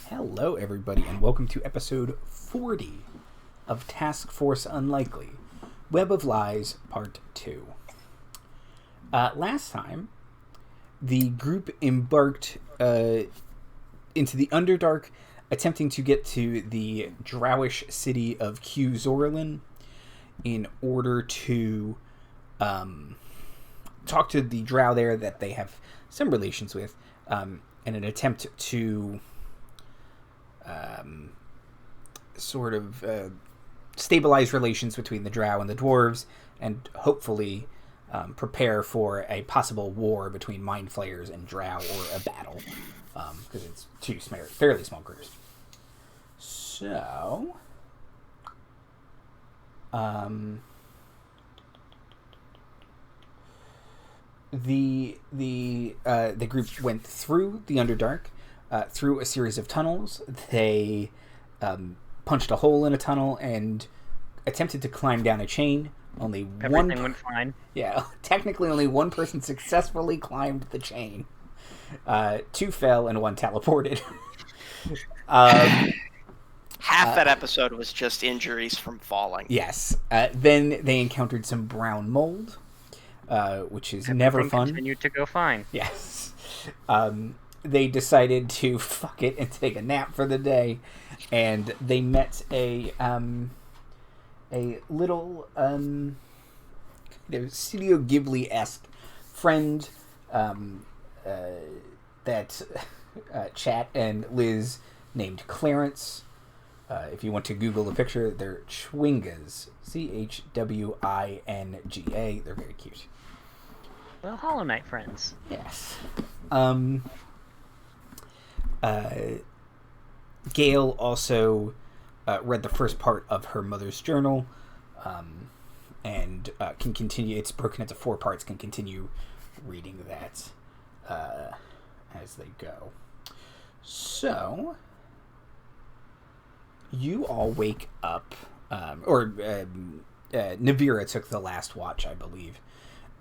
Hello, everybody, and welcome to episode 40 of Task Force Unlikely, Web of Lies, Part 2. Last time, the group embarked into the Underdark, attempting to get to the drowish city of Kaw Jay in order to talk to the drow there that they have some relations with, in an attempt to stabilize relations between the drow and the dwarves, and hopefully prepare for a possible war between mind flayers and drow, or a battle, because it's two fairly small groups. So the group went through the Underdark, through a series of tunnels. They punched a hole in a tunnel and attempted to climb down a chain. Everything went fine. Yeah, technically only one person successfully climbed the chain. Two fell and one teleported. Half that episode was just injuries from falling. Yes. Then they encountered some brown mold, which is never fun. Continued to go fine. Yes. They decided to fuck it and take a nap for the day, and they met a little Studio Ghibli-esque friend that Chat and Liz named Clarence. If you want to Google a picture, they're Chwingas. Chwinga. They're very cute. Well, Hollow Knight friends. Yes. Gayle also read the first part of her mother's journal, and can continue. It's broken into 4 parts. Can continue reading that as they go. So you all wake up, Navira took the last watch, I believe,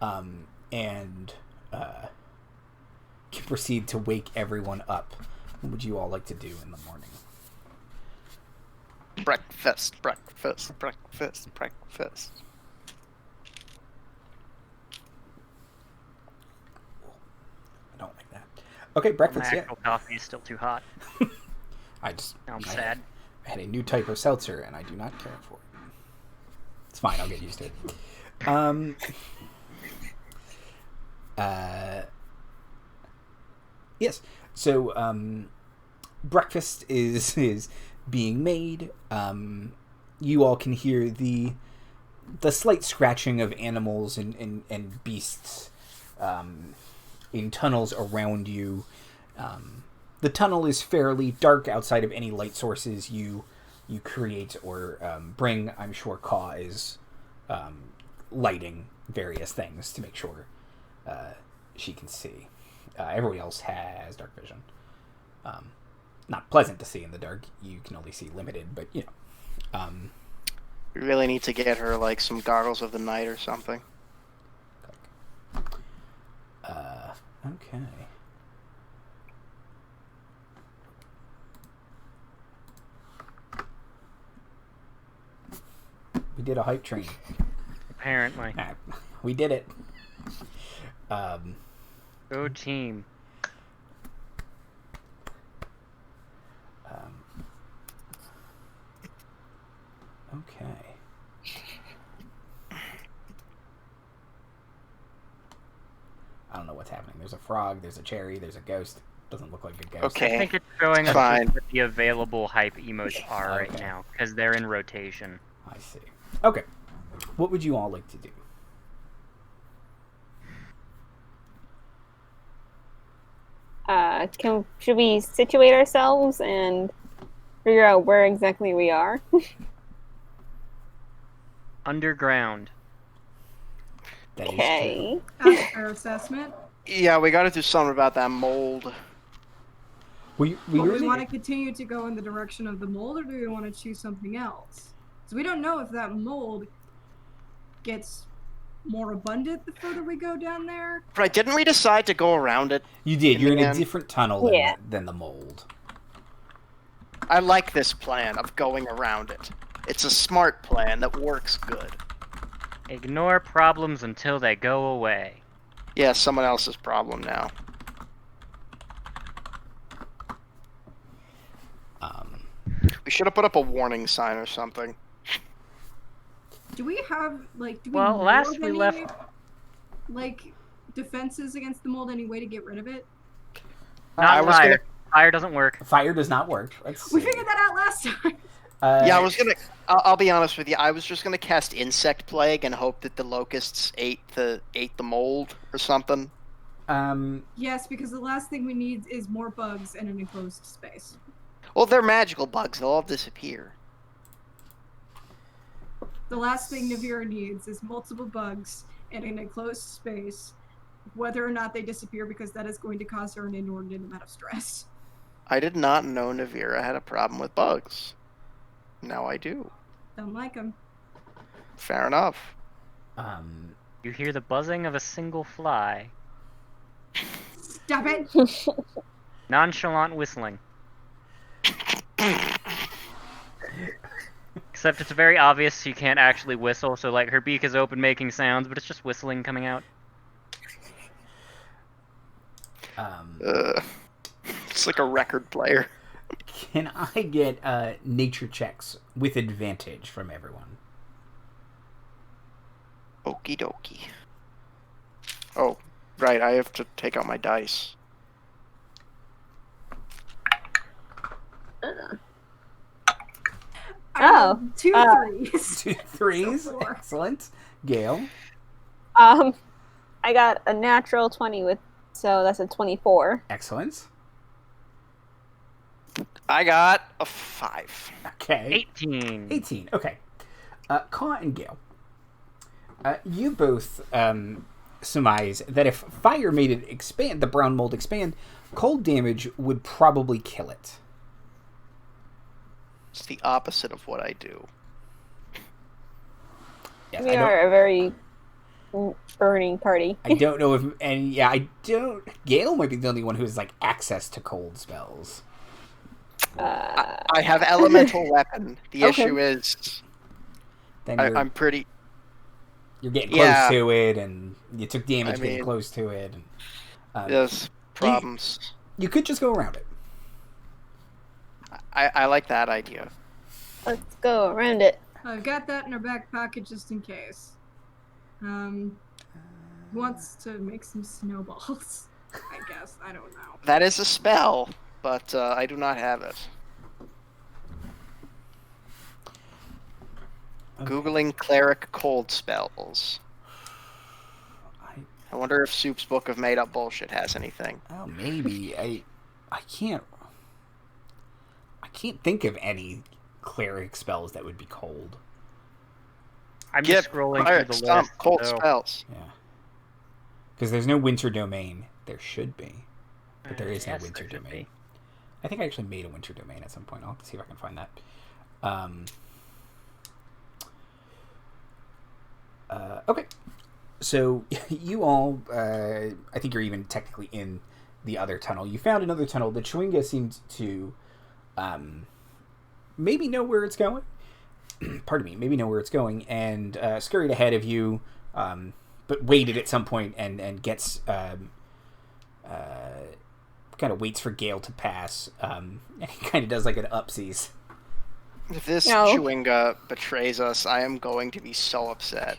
and can proceed to wake everyone up. What would you all like to do in the morning? Breakfast. I don't like that. Okay, breakfast, My actual coffee is still too hot. I'm sad. I had a new type of seltzer, and I do not care for it. It's fine, I'll get used to it. Yes. So, breakfast is being made. You all can hear the slight scratching of animals and beasts in tunnels around you. The tunnel is fairly dark outside of any light sources you create or bring. I'm sure Kaw is lighting various things to make sure she can see. Everybody else has dark vision. Not pleasant to see in the dark. You can only see limited, but you know. We really need to get her like some goggles of the night or something. Okay. We did a hype train. Apparently. We did it. Go team. Okay. I don't know what's happening. There's a frog, there's a cherry, there's a ghost. Doesn't look like a ghost. Okay. I think it's showing us Fine. what the available hype emotes are right now, because they're in rotation. I see. Okay. What would you all like to do? Should we situate ourselves and figure out where exactly we are? Underground. Okay. That's a fair assessment. Yeah, we gotta do something about that mold. We Do really we want to continue to go in the direction of the mold, or do we want to choose something else? Because we don't know if that mold gets more abundant the further we go down there. Right, didn't we decide to go around it? You did. In You're the in a end. different tunnel Yeah. than the mold. I like this plan of going around it. It's a smart plan that works good. Ignore problems until they go away. Yeah, someone else's problem now. We should have put up a warning sign or something. Do we have like? Do we Well, know last of we any, left- like defenses against the mold. Any way to get rid of it? Not I was fire. Fire doesn't work. Fire does not work. Let's We see. figured that out last time. Yeah, I was gonna. I'll be honest with you. I was just gonna cast Insect Plague and hope that the locusts ate the mold or something. Yes, because the last thing we need is more bugs in an enclosed space. Well, they're magical bugs. They'll all disappear. The last thing Navira needs is multiple bugs in an enclosed space, whether or not they disappear, because that is going to cause her an inordinate amount of stress. I did not know Navira had a problem with bugs. Now I do. Don't like them. Fair enough. You hear the buzzing of a single fly. Stop it! Nonchalant whistling. Except it's very obvious she can't actually whistle, so like her beak is open making sounds, but it's just whistling coming out. It's like a record player. Can I get nature checks with advantage from everyone? Okie dokie. Oh, right. I have to take out my dice. Oh, Two threes. 2 3s. So 4. Excellent. Gayle. I got a natural 20 so that's a 24. Excellent. I got a 5. Okay. 18. 18. Okay. Kaw and Gayle. You both surmise that if fire made it expand, the brown mold expand, cold damage would probably kill it. It's the opposite of what I do. Yes, We are a very burning party. I don't know if, and yeah, I don't. Gayle might be the only one who has like access to cold spells. I have elemental weapon. The Okay. issue is Then I'm pretty. you're getting close Yeah. to it, and you took damage I getting mean- close to it. And, There's problems. you could just go around it. I like that idea. Let's go around it. I've got that in our back pocket just in case. Who wants to make some snowballs? I guess. I don't know. That is a spell, but I do not have it. Okay. Googling cleric cold spells. I wonder if Soup's Book of Made Up Bullshit has anything. Oh, maybe. I can't think of any cleric spells that would be cold. I'm Get just scrolling fire, through the stomp, list. cold so- spells. Yeah. Because there's no winter domain. There should be. But there is no Yes, winter there should domain. be. I think I actually made a winter domain at some point. I'll have to see if I can find that. Okay. So you all, I think you're even technically in the other tunnel. You found another tunnel. The Chewinga seemed to maybe know where it's going. Pardon me, maybe know where it's going, and scurried ahead of you, but waited at some point and gets kind of waits for Gayle to pass, and he kind of does like an upsies. If this No. Chewinga betrays us, I am going to be so upset.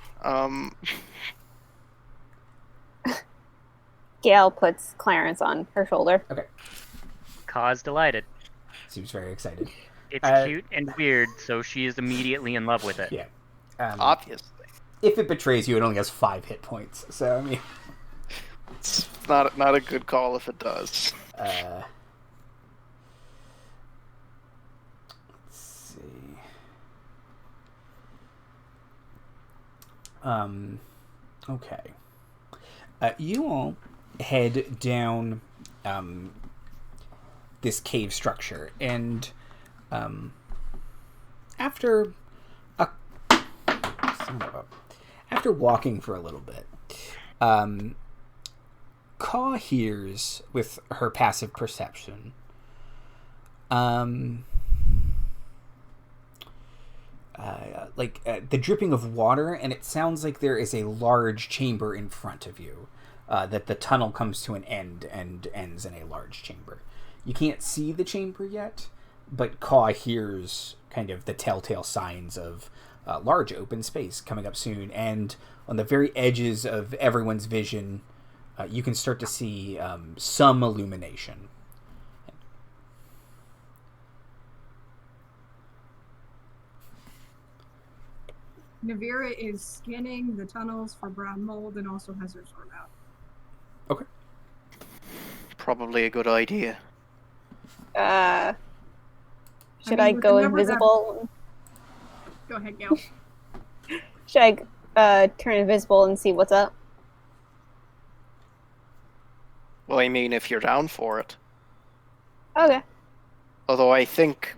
Gail puts Clarence on her shoulder. Okay, Kaw's delighted. seems very excited. It's cute and weird, so she is immediately in love with it. Yeah. Obviously. If it betrays you, it only has 5 hit points. So I mean, It's not a good call if it does. let's see. Okay. You all head down this cave structure, and after after walking for a little bit, Kaw hears with her passive perception the dripping of water, and it sounds like there is a large chamber in front of you. That the tunnel comes to an end and ends in a large chamber. You can't see the chamber yet, but Kaw hears kind of the telltale signs of large open space coming up soon, and on the very edges of everyone's vision, you can start to see some illumination. Navira is scanning the tunnels for brown mold and also has her sword out. Okay. Probably a good idea. Should I with go the number that- invisible? Go ahead, Gail. Should I turn invisible and see what's up? Well, I mean, if you're down for it. Okay. Although I think,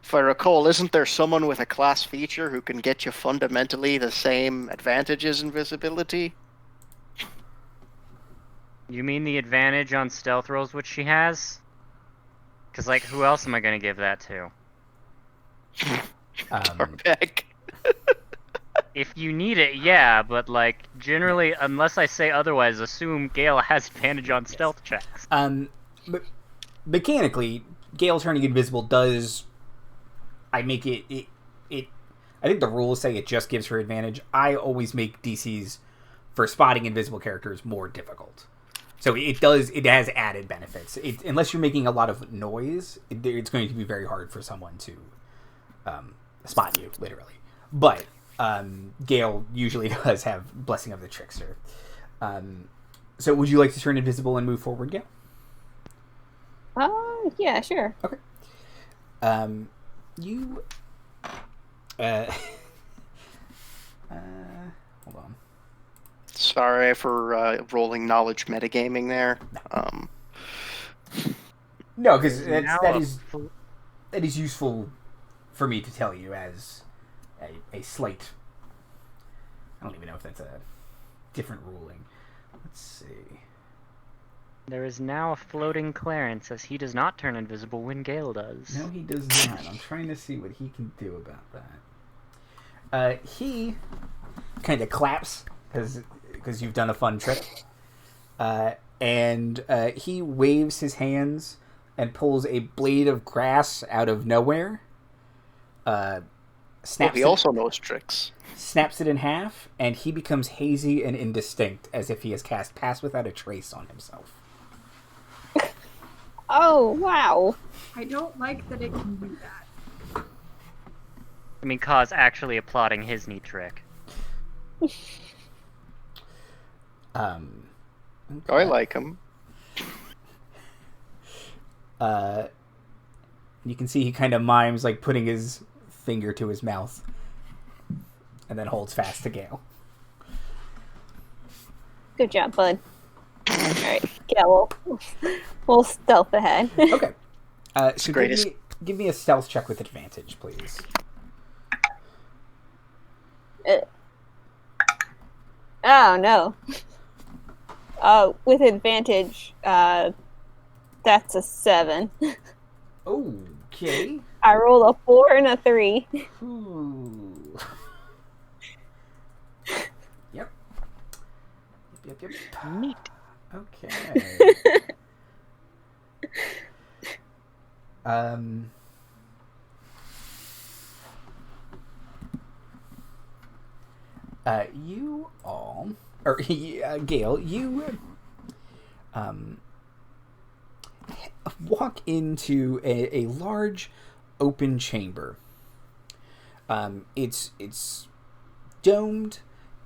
if I recall, isn't there someone with a class feature who can get you fundamentally the same advantages in visibility? You mean the advantage on stealth rolls which she has? Because, like, who else am I going to give that to? Tarbek. If you need it, yeah, but, like, generally, unless I say otherwise, assume Gale has advantage on stealth checks. But mechanically, Gale turning invisible does... I make it... I think the rules say it just gives her advantage. I always make DCs for spotting invisible characters more difficult. So it has added benefits. Unless you're making a lot of noise, it's going to be very hard for someone to spot you, literally. But Gale usually does have Blessing of the Trickster. So would you like to turn invisible and move forward, Gale? Yeah, sure. Okay. You... hold on. Sorry for rolling knowledge metagaming there. No, because that is useful for me to tell you as a slight... I don't even know if that's a different ruling. Let's see. There is now a floating Clarence, as he does not turn invisible when Gale does. No, he does not. I'm trying to see what he can do about that. He kind of claps, because you've done a fun trick. And he waves his hands and pulls a blade of grass out of nowhere. He also knows tricks. Snaps it in half, and he becomes hazy and indistinct, as if he has cast Pass Without a Trace on himself. Oh, wow. I don't like that it can do that. I mean, Kaw's actually applauding his neat trick. I like him. You can see he kind of mimes, like, putting his finger to his mouth, and then holds fast to Gale. Good job, bud. Alright, yeah, we'll stealth ahead. Okay. So Greatest. give me a stealth check with advantage, please. Oh, no. With advantage, that's a 7. Okay. I rolled a 4 and a 3. Ooh. Yep. Neat. Okay. You all, or Gale, you walk into a large open chamber. It's domed,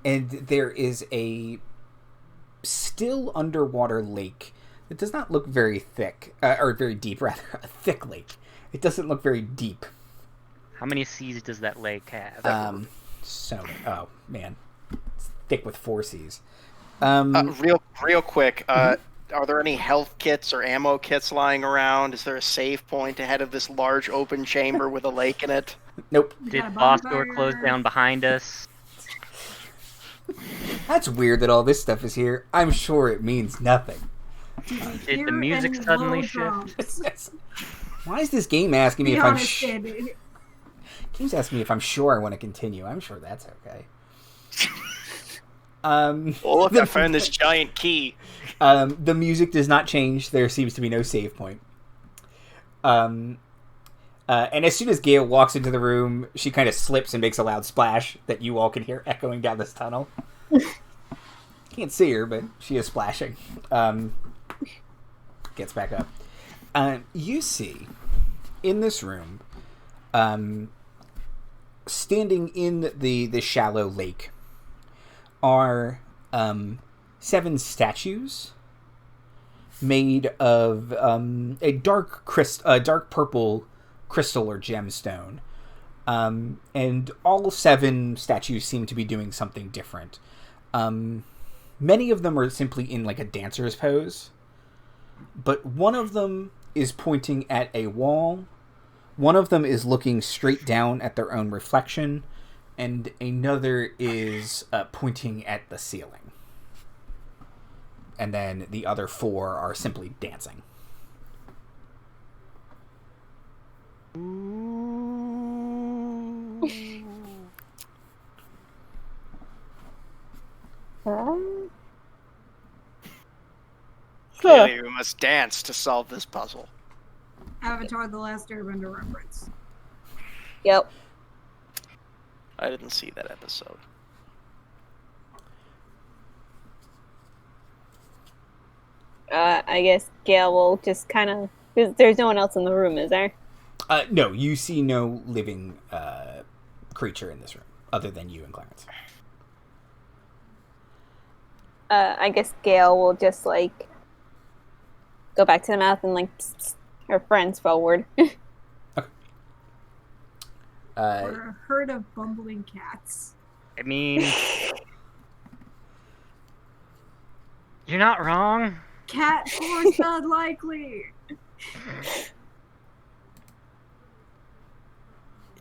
and there is a still underwater lake that does not look very thick, or very deep, rather. A thick lake. It doesn't look very deep. How many seas does that lake have? Uh, Man. It's thick with 4 C's. Real quick, are there any health kits or ammo kits lying around? Is there a save point ahead of this large open chamber with a lake in it? Nope. We got Did a boss door bonfire. close down behind us? That's weird that all this stuff is here. I'm sure it means nothing. Did Hear the music and suddenly low shift? drums. Why is this game asking me Be if I'm honest, Ed, He's asking me if I'm sure I want to continue. I'm sure that's okay. Oh, look, I found this giant key. The music does not change. There seems to be no save point. And as soon as Gayle walks into the room, she kind of slips and makes a loud splash that you all can hear echoing down this tunnel. Can't see her, but she is splashing. Gets back up. You see, in this room, standing in the shallow lake, are 7 statues made of a dark purple crystal or gemstone, and all 7 statues seem to be doing something different. Many of them are simply in like a dancer's pose, but one of them is pointing at a wall, one of them is looking straight down at their own reflection, and another is pointing at the ceiling. And then the other 4 are simply dancing. Clearly, we must dance to solve this puzzle. Avatar: The Last Airbender reference. Yep. I didn't see that episode. I guess Gayle will just kind of... Because there's no one else in the room, is there? No, you see no living creature in this room, other than you and Clarence. I guess Gayle will just, like, go back to the mouth and, like, psst, her friends forward. Or a herd of bumbling cats. I mean, you're not wrong. Cat force unlikely.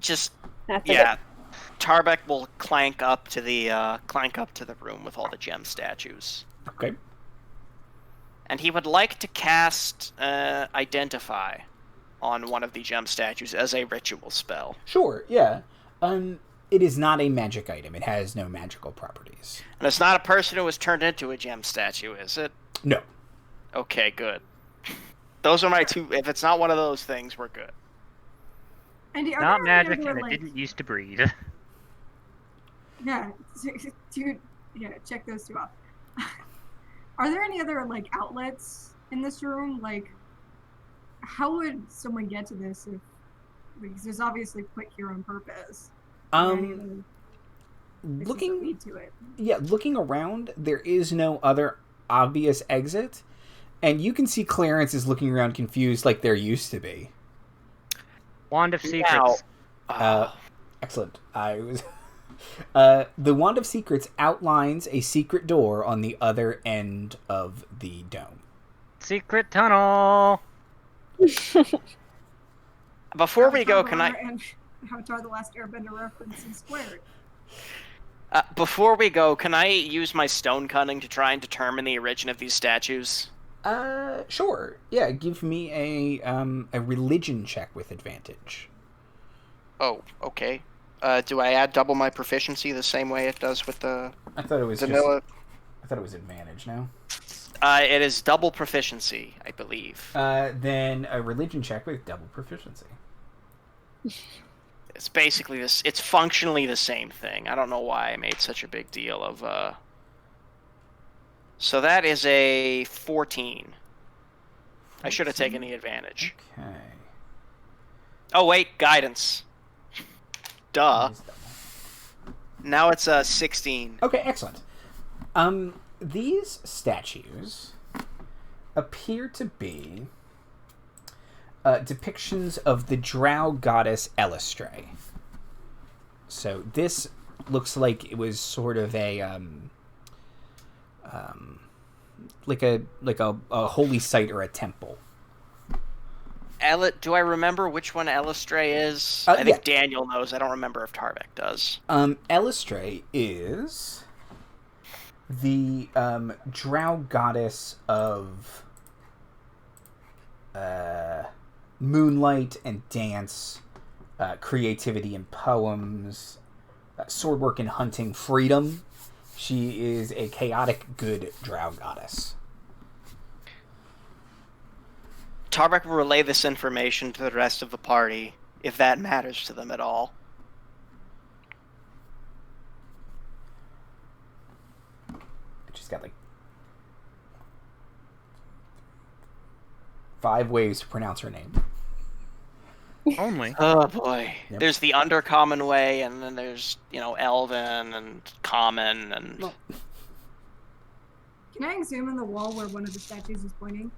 Just That's yeah. Tarbek will clank up to the room with all the gem statues. Okay. And he would like to cast Identify on one of the gem statues as a ritual spell. Sure, yeah. It is not a magic item. It has no magical properties. And it's not a person who was turned into a gem statue, is it? No. Okay, good. Those are my 2. If it's not one of those things, we're good. And are Not there any magic, other, and it like... didn't used to breed. Yeah, dude. Yeah, check those 2 off. Are there any other like outlets in this room? Like, how would someone get to this if? Because there's obviously put here on purpose. Looking lead to it. Yeah, looking around, there is no other obvious exit, and you can see Clarence is looking around confused, like there used to be. Wand of Secrets. Excellent. I was. The Wand of Secrets outlines a secret door on the other end of the dome. Secret tunnel. Before we go, can I... And Avatar: The Last Airbender reference in squared. Before we go, can I use my stone cunning to try and determine the origin of these statues? Sure. Yeah, give me a religion check with advantage. Oh, okay. Do I add double my proficiency the same way it does with the I thought it was vanilla? I thought it was advantage now. It is double proficiency, I believe. Then a religion check with double proficiency. It's basically this. It's functionally the same thing. I don't know why I made such a big deal of. So that is a 14. I should have taken the advantage. Okay. Oh wait, guidance. Duh. Now it's a 16. Okay, excellent. These statues appear to be depictions of the drow goddess Elistray. So this looks like it was sort of a like a holy site or a temple. Do I remember which one Elistray is? I think yeah. Daniel knows. I don't remember if Tarbek does. Elistray is the drow goddess of moonlight and dance creativity in poems, swordwork and hunting, freedom. She is a chaotic good drow goddess. Tarbek will relay this information to the rest of the party, if that matters to them at all. She's got 5 ways to pronounce her name. Only. Oh boy. Yep. There's the undercommon way, and then there's, Elven and common and... No. Can I examine the wall where one of the statues is pointing?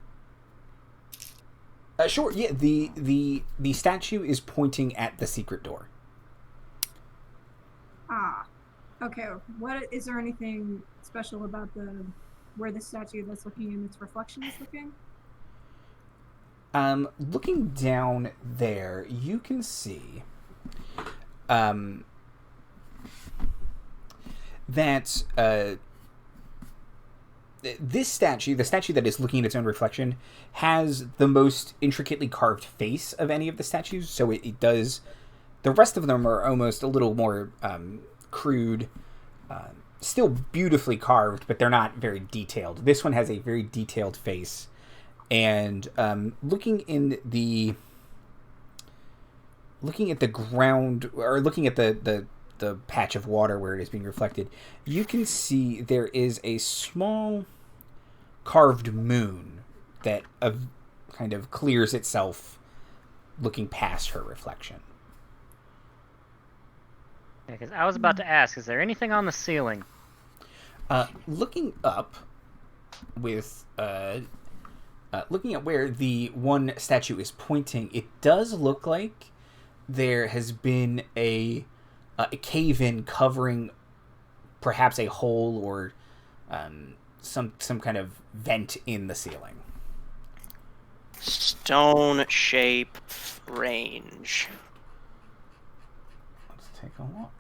Sure, yeah, the statue is pointing at the secret door. Ah. Okay. Is there anything special about where the statue that's looking in its reflection is looking? Looking down there, you can see that this statue, the statue that is looking at its own reflection, has the most intricately carved face of any of the statues. So it does. The rest of them are almost a little more crude, still beautifully carved, but they're not very detailed. This one has a very detailed face. And looking at the ground, or looking at the patch of water where it is being reflected, you can see there is a small carved moon that kind of clears itself looking past her reflection. Because I was about to ask, is there anything on the ceiling? Looking up with... looking at where the one statue is pointing, it does look like there has been a cave-in covering perhaps a hole or some kind of vent in the ceiling. Stone shape range. Let's take a look.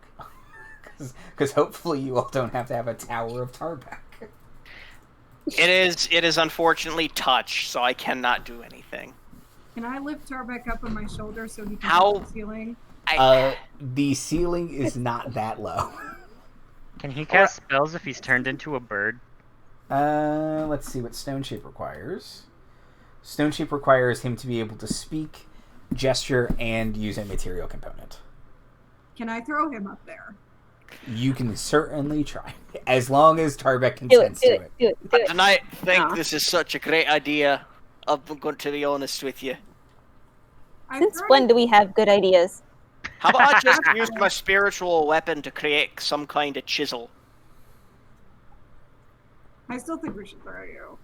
Because hopefully you all don't have to have a Tower of Tarbek. It is unfortunately touch, so I cannot do anything. Can I lift Tarbek up on my shoulder so he can How- see the ceiling? The ceiling is not that low. Can he cast spells if he's turned into a bird? Let's see what Stone Shape requires. Stone Shape requires him to be able to speak, gesture, and use a material component. Can I throw him up there? You can certainly try, as long as Tarbek Do it, consents do to it, it. do it, do it. And I think Aw. this is such a great idea. I'm going to be honest with you. Since when do we have good ideas? How about I just use my spiritual weapon to create some kind of chisel? I still think we should throw you.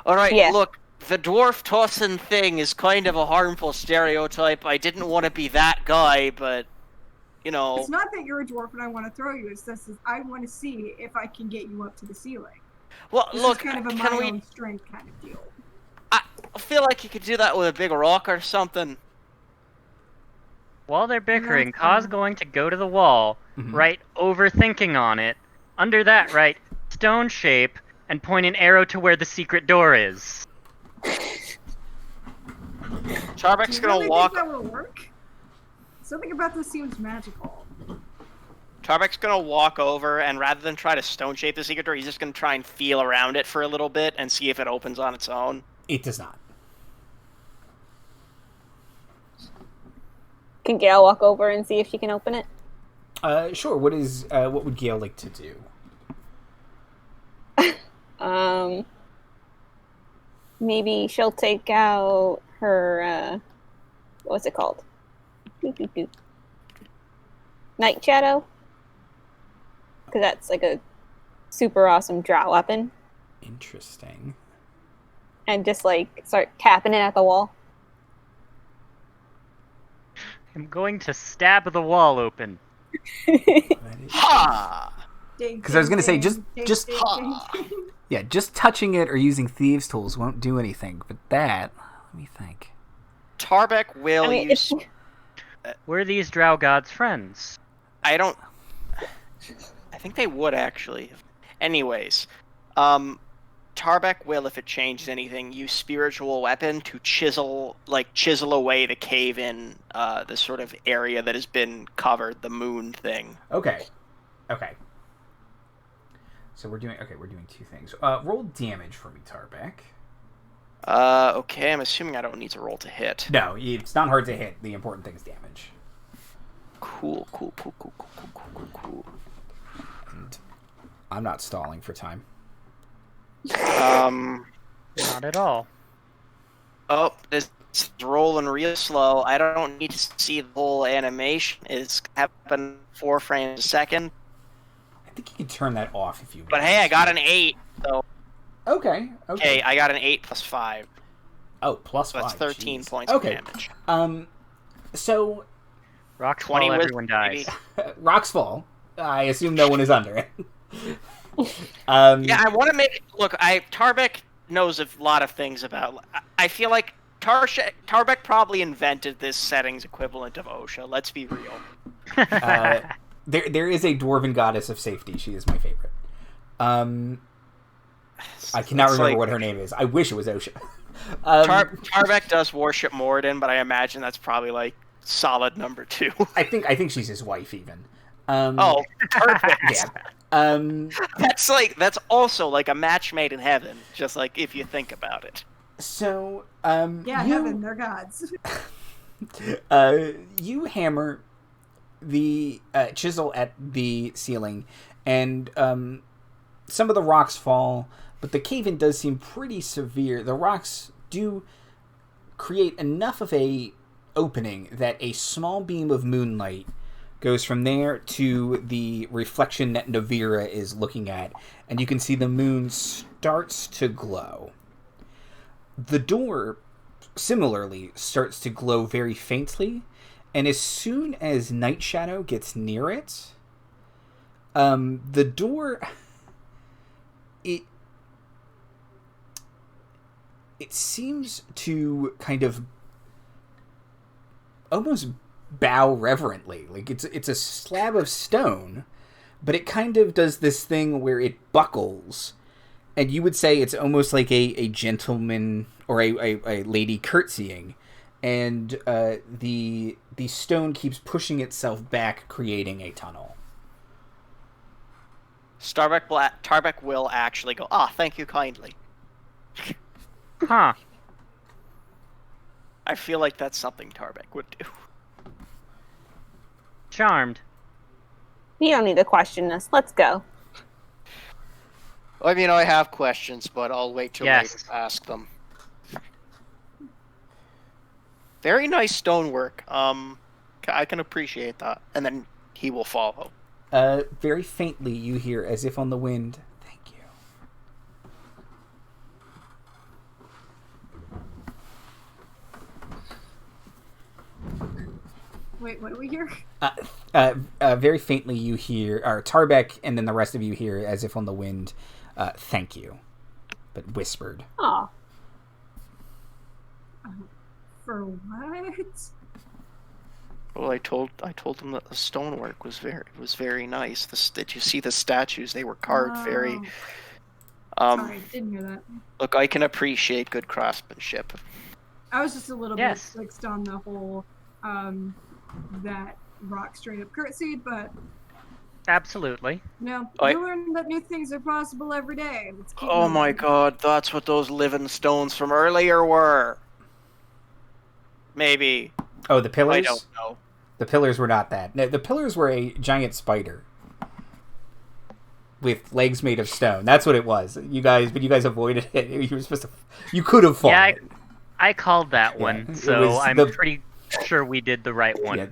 Alright, Yeah. look, the dwarf tossing thing is kind of a harmful stereotype. I didn't want to be that guy, but, It's not that you're a dwarf and I want to throw you. It's just I want to see if I can get you up to the ceiling. Well, This look, is kind of a can my we... own strength kind of deal. I feel like you could do that with a big rock or something. While they're bickering, That's Kaw's fine. going to go to the wall, Mhm. write overthinking on it. Under that, write stone shape, and point an arrow to where the secret door is. Tarbek's Do you gonna really walk... think that will work? Something about this seems magical. Tarbek's gonna walk over, and rather than try to stone shape the secret door, he's just gonna try and feel around it for a little bit and see if it opens on its own. It does not. Can Gail walk over and see if she can open it? Sure. What would Gayle like to do? Maybe she'll take out her, what's it called? Night Shadow? Because that's like a super awesome drow weapon. Interesting. And just start tapping it at the wall. I'm going to stab the wall open. Ha! Because I was gonna say, just touching it or using thieves' tools won't do anything. But that, let me think. Tarbek will I mean, use... Were these drow gods friends? I think they would, actually. Anyways, Tarbek will, if it changes anything, use spiritual weapon to chisel away the cave in this sort of area that has been covered, the moon thing. Okay. So we're doing two things. Roll damage for me, Tarbek. Okay, I'm assuming I don't need to roll to hit. No, it's not hard to hit. The important thing is damage. Cool. And I'm not stalling for time. Not at all. Oh, this is rolling real slow. I don't need to see the whole animation. It's happening 4 frames a second. I think you can turn that off if you want. But hey, I got an 8. So Okay. okay, I got an 8 plus 5. Oh, plus So 5. that's 13 Jeez. points of damage. So Rocks 20 fall, wisdom, everyone dies. baby. rocks fall. I assume no one is under it. Yeah, I want to make... Look, Tarbek knows a lot of things about... I feel like Tarbek probably invented this settings equivalent of OSHA. Let's be real. There is a dwarven goddess of safety. She is my favorite. I cannot remember what her name is. I wish it was OSHA. Tarbek does worship Moradin, but I imagine that's probably like solid number 2. I think she's his wife even. Oh, perfect. Yeah. That's also like a match made in heaven, just like if you think about it. So, heaven, they're gods. You hammer the chisel at the ceiling, and some of the rocks fall, but the cave-in does seem pretty severe. The rocks do create enough of a opening that a small beam of moonlight goes from there to the reflection that Navira is looking at, and you can see the moon starts to glow. The door, similarly, starts to glow very faintly, and as soon as Night Shadow gets near it, the door, it seems to kind of almost bow reverently. Like it's a slab of stone, but it kind of does this thing where it buckles, and you would say it's almost like a gentleman or a lady curtsying, and the stone keeps pushing itself back, creating a tunnel. Tarbek will actually go, thank you kindly. Huh. I feel like that's something Tarbek would do. Charmed. You don't need to question us. Let's go. I mean, I have questions, but I'll wait till later to ask them. Very nice stonework. I can appreciate that. And then he will follow. Very faintly you hear, as if on the wind, thank you. Wait, what do we hear? Very faintly you hear, or Tarbek and then the rest of you hear, as if on the wind, thank you, but whispered. Aw. For what? Well, I told them that the stonework was very nice. Did you see the statues? They were carved very. Sorry, didn't hear that. Look, I can appreciate good craftsmanship. I was just a little bit fixed on the whole that rock straight up curtsied, but absolutely. No, you learn that new things are possible every day. Oh my god, that's what those living stones from earlier were. Maybe. Oh, the pillars? I don't know. The pillars were not that. No, the pillars were a giant spider with legs made of stone. That's what it was. But you guys avoided it. You were supposed to. You could have fallen. Yeah, I called that one, so I'm pretty sure we did the right one. Yeah,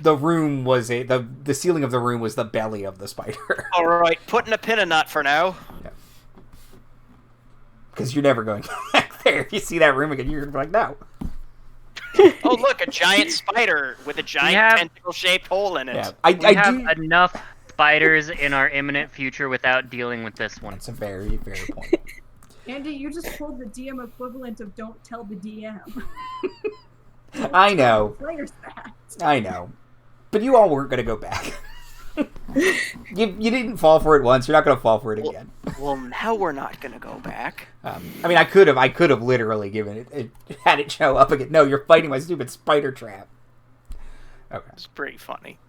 the room was the ceiling of the room was the belly of the spider. All right, putting a pin in that for now. Yeah. Because you're never going back there. If you see that room again, you're gonna be like, no. Oh, look, a giant spider with a giant tentacle-shaped hole in it. Yeah, we have enough spiders in our imminent future without dealing with this one. That's a very, very point. Andy, you just pulled the DM equivalent of "Don't tell the DM." I know. Players that. I know, but you all weren't going to go back. You didn't fall for it once. You're not going to fall for it again. Well, now we're not going to go back. I mean, I could have literally given it, had it show up again. No, you're fighting my stupid spider trap. Okay. It's pretty funny.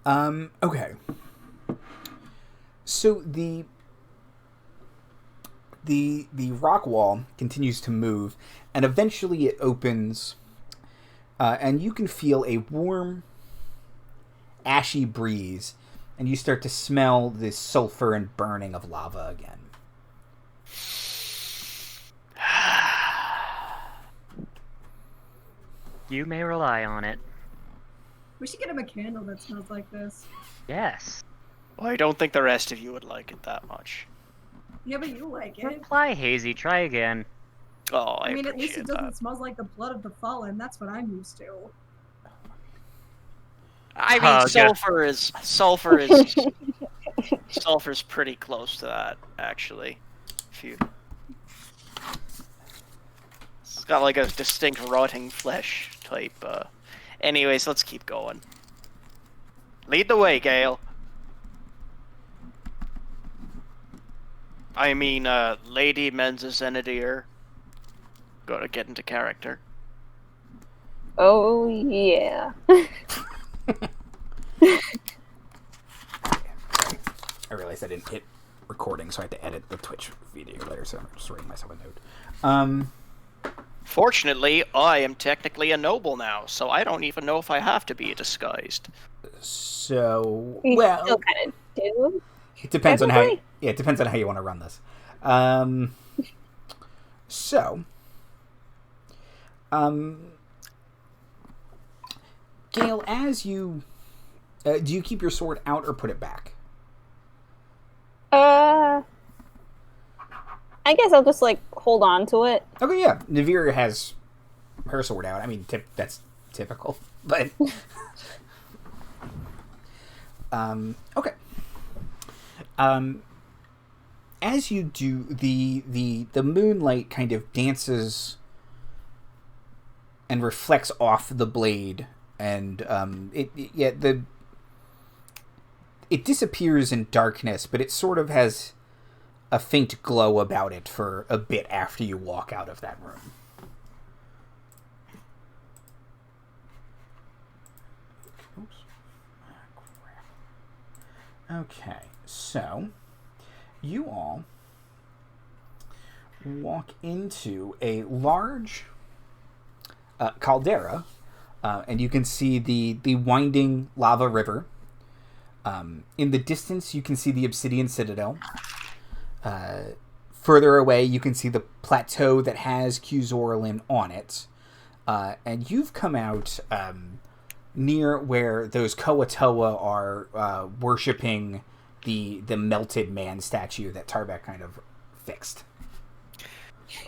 Okay. So the rock wall continues to move, and eventually it opens, and you can feel a warm, ashy breeze, and you start to smell this sulfur and burning of lava again. You may rely on it. We should get him a candle that smells like this. Yes. Well, I don't think the rest of you would like it that much. Yeah, but you like it. Reply, Hazy. Try again. Oh, I mean, at least appreciate it doesn't that. smell like the blood of the fallen. That's what I'm used to. I mean, sulfur's pretty close to that, actually. It's got like a distinct rotting flesh type. Anyways, let's keep going. Lead the way, Gayle. I mean, Lady Menzizenadier. Gotta get into character. Oh, yeah. I realized I didn't hit recording, so I had to edit the Twitch video later, so I'm just writing myself a note. Fortunately, I am technically a noble now, so I don't even know if I have to be disguised. So, You well, still kind of do. it depends on how. Technically. Yeah, it depends on how you want to run this. So, Gayle, as you do, you keep your sword out or put it back? I guess I'll just like hold on to it. Okay, yeah. Navira has her sword out. I mean, that's typical, but okay. As you do, the moonlight kind of dances and reflects off the blade, and it disappears in darkness, but it sort of has a faint glow about it for a bit after you walk out of that room. Oops. Crap. Okay, so you all walk into a large caldera, and you can see the winding lava river. In the distance, you can see the obsidian citadel. Further away, you can see the plateau that has Qzorlin on it. And you've come out near where those Koatoa are worshipping the melted man statue that Tarbek kind of fixed.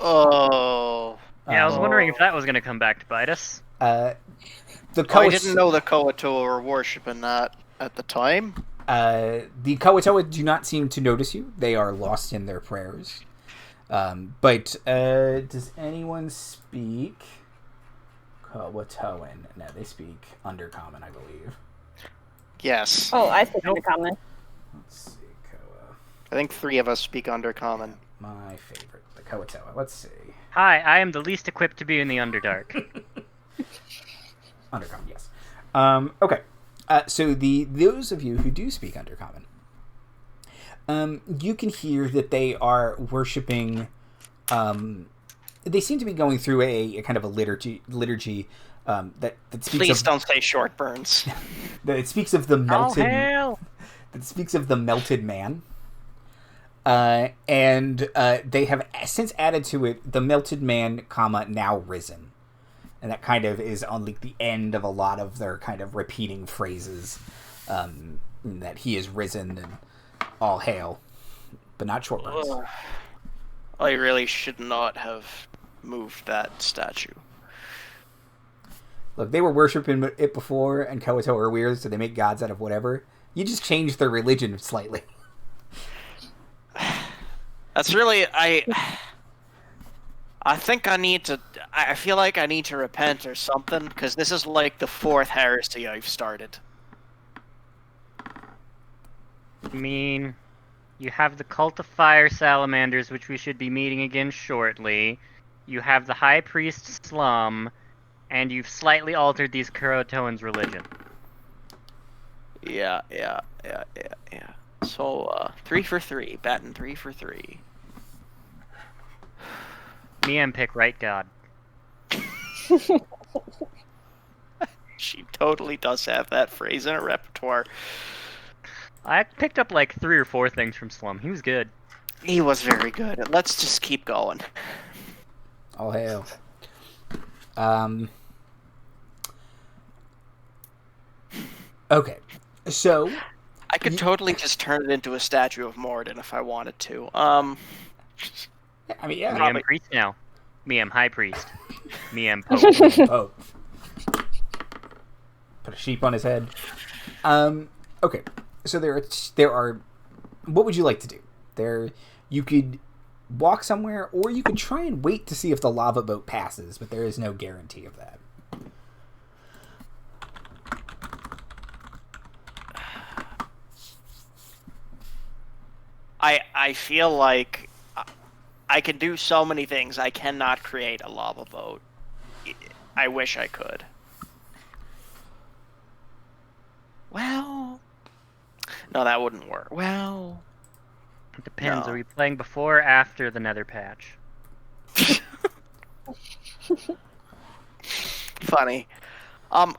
Oh. Yeah, I was wondering if that was going to come back to bite us. I didn't know the Koatoa were worshipping that at the time. The Koatoa do not seem to notice you. They are lost in their prayers. But does anyone speak Koatoan? No, they speak Undercommon, I believe. Yes. Oh, I speak Undercommon. Let's see, Koa. I think 3 of us speak Undercommon. My favorite, the Koatoa. Let's see. Hi, I am the least equipped to be in the Underdark. Undercommon, yes. Okay. So those of you who do speak Undercommon, you can hear that they are worshipping. They seem to be going through a kind of a liturgy that speaks. Please don't say short burns. That it speaks of the melted. Oh, hell! That speaks of the melted man. And they have since added to it the melted man, now risen. And that kind of is on like the end of a lot of their kind of repeating phrases, that he is risen and all hail, but not short burns. I really should not have moved that statue. Look, they were worshiping it before, and Koatoa are weird, so they make gods out of whatever. You just changed their religion slightly. That's really I think I feel like I need to repent or something, because this is like the 4th heresy I've started. I mean, you have the Cult of Fire Salamanders, which we should be meeting again shortly. You have the High Priest Slum, and you've slightly altered these Kurotoans' religion. Yeah. So, 3 for 3. Batting 3 for 3. Miem pick right god. She totally does have that phrase in her repertoire. I picked up like 3 or 4 things from Slum. He was good. He was very good. Let's just keep going. All hail. Okay, so I could totally just turn it into a statue of Morden if I wanted to. I mean, yeah. Miem priest now. Miem high priest. Miem pope. Oh, put a sheep on his head. Okay, so there are. What would you like to do? You could walk somewhere, or you could try and wait to see if the lava boat passes, but there is no guarantee of that. I feel like I can do so many things. I cannot create a lava boat. I wish I could. Well, no, that wouldn't work. Well, It depends. No. Are we playing before or after the Nether patch? funny.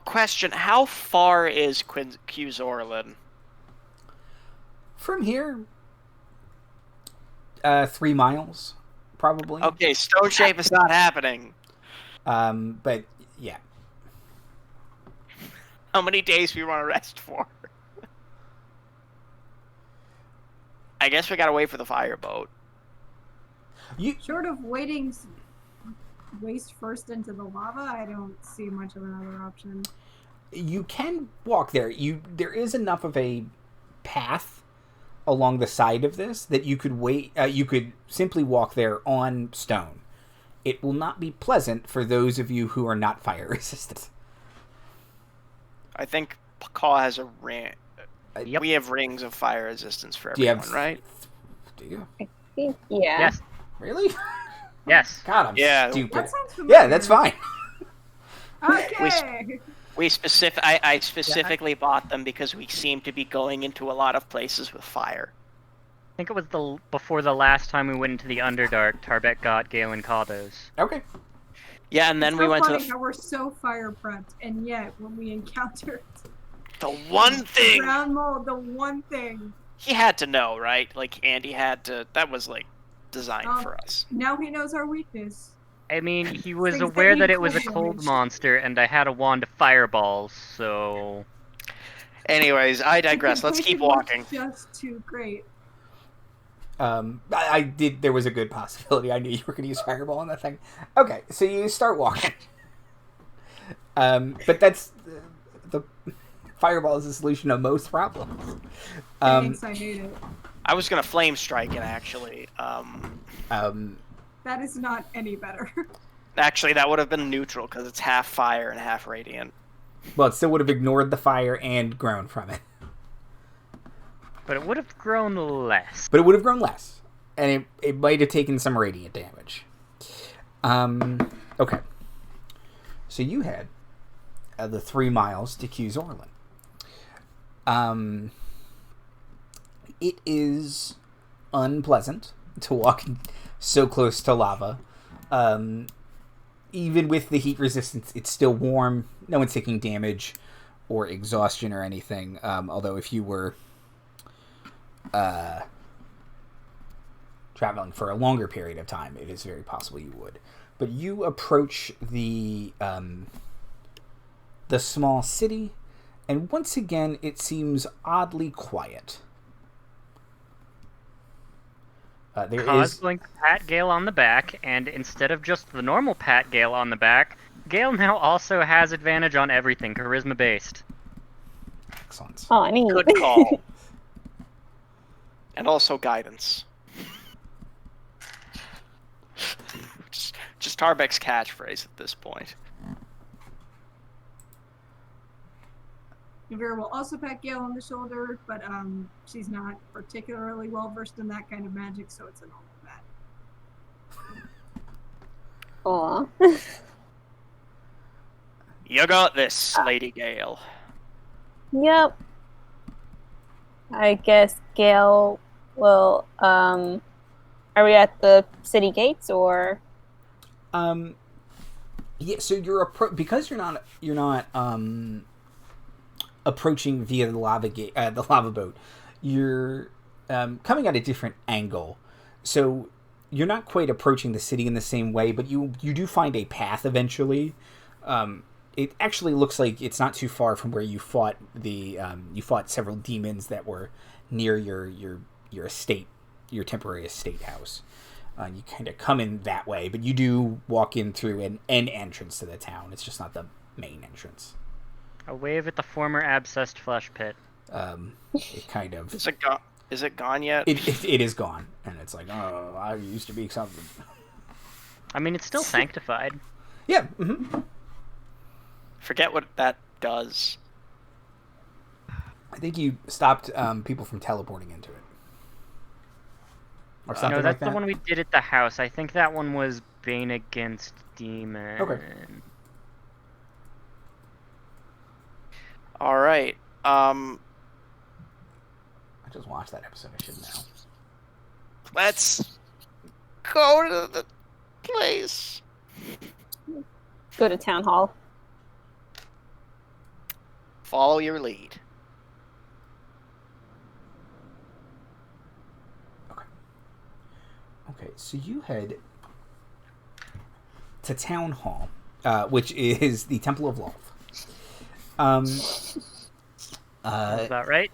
Question: how far is Qzorlin? From here, 3 miles, probably. Okay, stone shape is not happening. But yeah, How many days we want to rest for? I guess we gotta wait for the fireboat. Short of wading waist first into the lava, I don't see much of another option. You can walk there. There is enough of a path along the side of this that you could wait. You could simply walk there on stone. It will not be pleasant for those of you who are not fire resistant. I think Kaw has a ring. Yep. We have rings of fire resistance for Do you everyone, have- right? Do you Yeah. Yes. really? Yes. God, I'm Yeah. stupid. That sounds familiar. Yeah, that's fine. Okay. I specifically bought them because we seem to be going into a lot of places with fire. I think it was before the last time we went into the Underdark, Tarbek got Gayle and Kados. Okay. Yeah, and then It's we so went to funny how we're so fire prepped, and yet when we encountered the one thing ground mold, the one thing, he had to know, right? Like Andy had to. That was like designed for us. now he knows our weakness. I mean, he was Things that aware need that it was a cold cold damage. monster, and I had a wand of fireballs, so... Anyways, I digress. Let's keep walking. Just too great. I did. There was a good possibility. I knew you were going to use fireball on that thing. Okay, so you start walking. But that's the fireball is the solution to most problems. Thanks, I hate it. I was gonna flame strike it actually. That is not any better. Actually, that would have been neutral because it's half fire and half radiant. Well, it still would have ignored the fire and grown from it. But it would have grown less. But it would have grown less. And it might have taken some radiant damage. Okay. So you had the 3 miles to Qzorlin. It is unpleasant to walk so close to lava. Even with the heat resistance, it's still warm. No one's taking damage or exhaustion or anything. Although if you were traveling for a longer period of time, it is very possible you would. But you approach the small city, and once again, it seems oddly quiet. There Kaw's is going to pat Gayle on the back, and instead of just the normal pat Gayle on the back, Gayle now also has advantage on everything, charisma-based. excellent. Oh, neat. Good call. And also guidance. Just Tarbek's catchphrase at this point. Navira will also pat Gayle on the shoulder, but she's not particularly well versed in that kind of magic, so it's a normal pat. Aw. You got this, Lady Gayle. Yep. I guess Gayle will. Are we at the city gates or? Yeah. So you're because you're not approaching via the lava gate, the lava boat. You're coming at a different angle, so you're not quite approaching the city in the same way. But you do find a path eventually. It actually looks like it's not too far from where you fought you fought several demons that were near your estate, your temporary estate house. You kind of come in that way, but you do walk in through an entrance to the town. It's just not the main entrance. A wave at the former abscessed flesh pit. It kind of Is it gone yet? It is gone, and it's like, oh, I used to be something. I mean, it's still sanctified. Yeah. Mm-hmm. Forget what that does. I think you stopped people from teleporting into it. Or something No, that's like that. the one we did at the house. I think that one was Bane against Demon. Okay. All right. I just watched that episode. I should know. Let's go to the place. Go to town hall. Follow your lead. Okay, so you head to town hall, which is the Temple of Love. Sounds about right.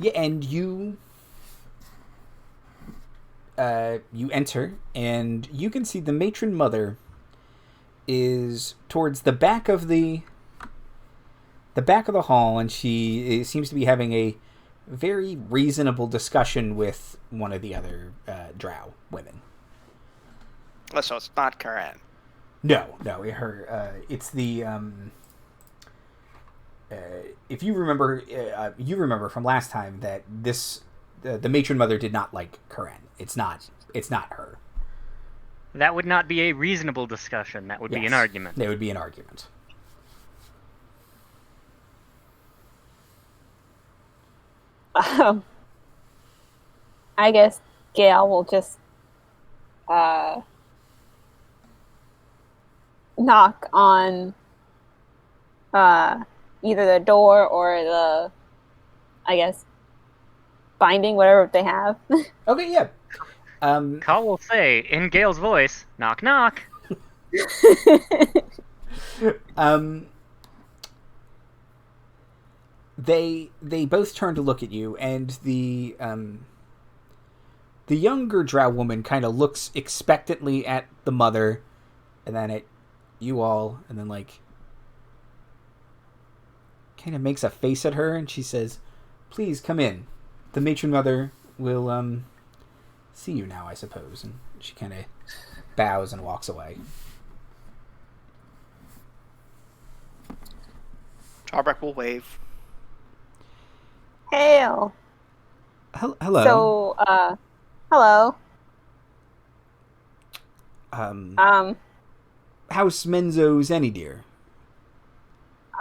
Yeah, and you enter, and you can see the matron mother is towards the back of the hall, and she seems to be having a very reasonable discussion with one of the other drow women. So it's not Karen. No, it's the if you remember from last time that the matron mother did not like Karen. It's not her. That would not be a reasonable discussion. That would be an argument. There would be an argument. I guess Gayle will just knock on either the door or the, I guess, binding, whatever they have. Okay, yeah. Kaw will say, in Gale's voice, knock knock. They both turn to look at you, and the younger drow woman kind of looks expectantly at the mother, and then at you all, and then like kind of makes a face at her, and she says, "Please come in. The matron mother will see you now, I suppose." And she kind of bows and walks away. Tarbek will wave. Hail. Hello. So, hello. House Menzo's any dear?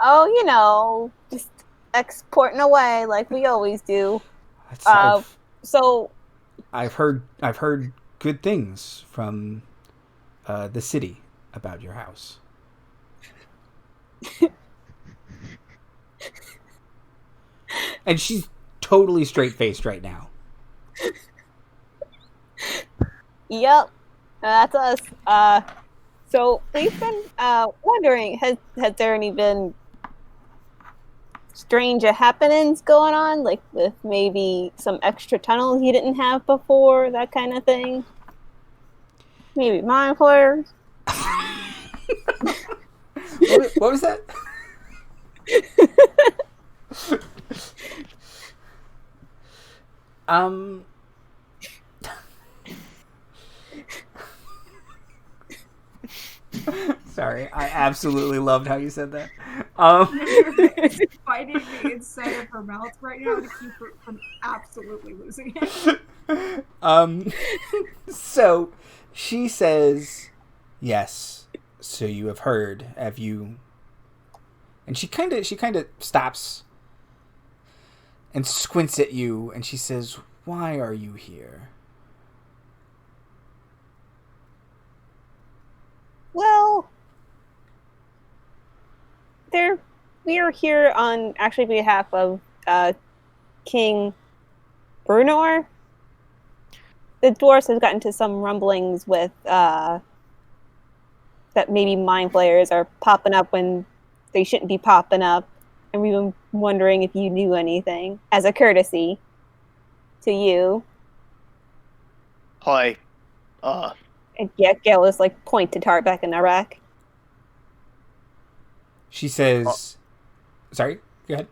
Oh, just exporting away like we always do. I've heard good things from the city about your house. And she's totally straight-faced right now. Yep, that's us. So we've been wondering, has there any been strange happenings going on, like with maybe some extra tunnels you didn't have before, that kind of thing? Maybe mind flayers? What was that? Sorry, I absolutely loved how you said that. Navira is fighting the inside of her mouth right now to keep her from absolutely losing it. So she says, "Yes. So you have heard. Have you?" And she kind of stops and squints at you, and she says, "Why are you here?" Well, we are here on actually behalf of King Brunor. The dwarves have gotten to some rumblings with that maybe mind flayers are popping up when they shouldn't be popping up, and we've been wondering if you knew anything as a courtesy to you. Hi. And yeah, Gayle is like point to Tarbek in Iraq. She says, "Sorry, go ahead."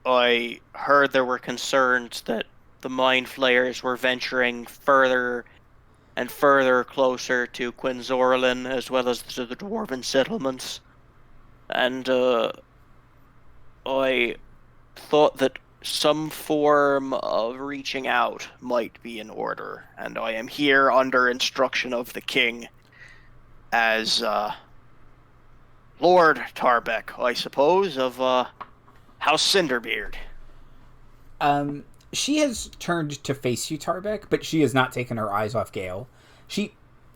I heard there were concerns that the mind flayers were venturing further and further closer to Quinzorlin as well as to the dwarven settlements. And I thought that some form of reaching out might be in order, and I am here under instruction of the king as Lord Tarbek, I suppose, of House Cinderbeard. She has turned to face you, Tarbek, but she has not taken her eyes off Gayle.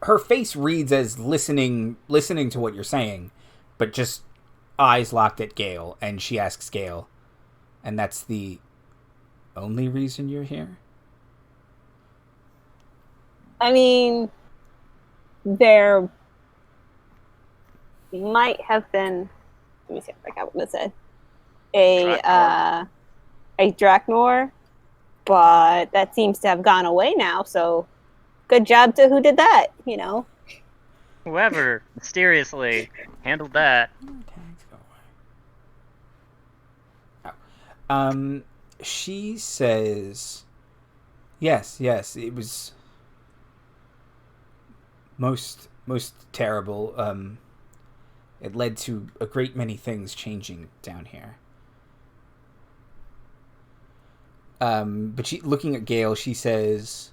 Her face reads as listening to what you're saying, but just eyes locked at Gayle, and she asks Gayle, "And that's the only reason you're here?" I mean, there might have been. Let me see if I got what it said. A Draknor, but that seems to have gone away now. So, good job to who did that. You know. Whoever mysteriously handled that. She says, yes, it was most terrible. It led to a great many things changing down here. But she, looking at Gayle, she says,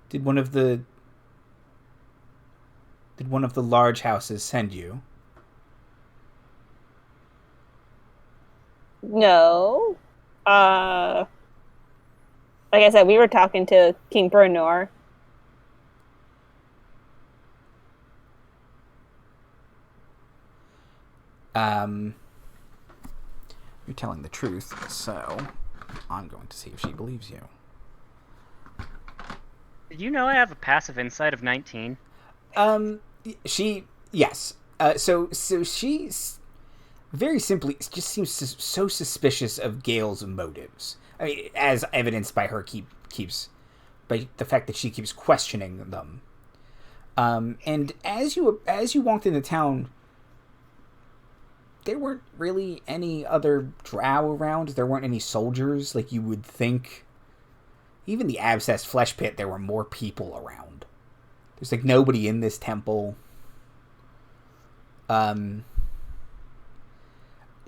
Did one of the large houses send you?" No. Like I said, we were talking to King Brunor. You're telling the truth, so I'm going to see if she believes you. Did you know I have a passive insight of 19? Yes. So she's very simply just seems so suspicious of Gayle's motives. I mean, as evidenced by her by the fact that she keeps questioning them. And as you walked into town, there weren't really any other drow around. There weren't any soldiers like you would think. Even the Abscess Flesh Pit, there were more people around. There's like nobody in this temple.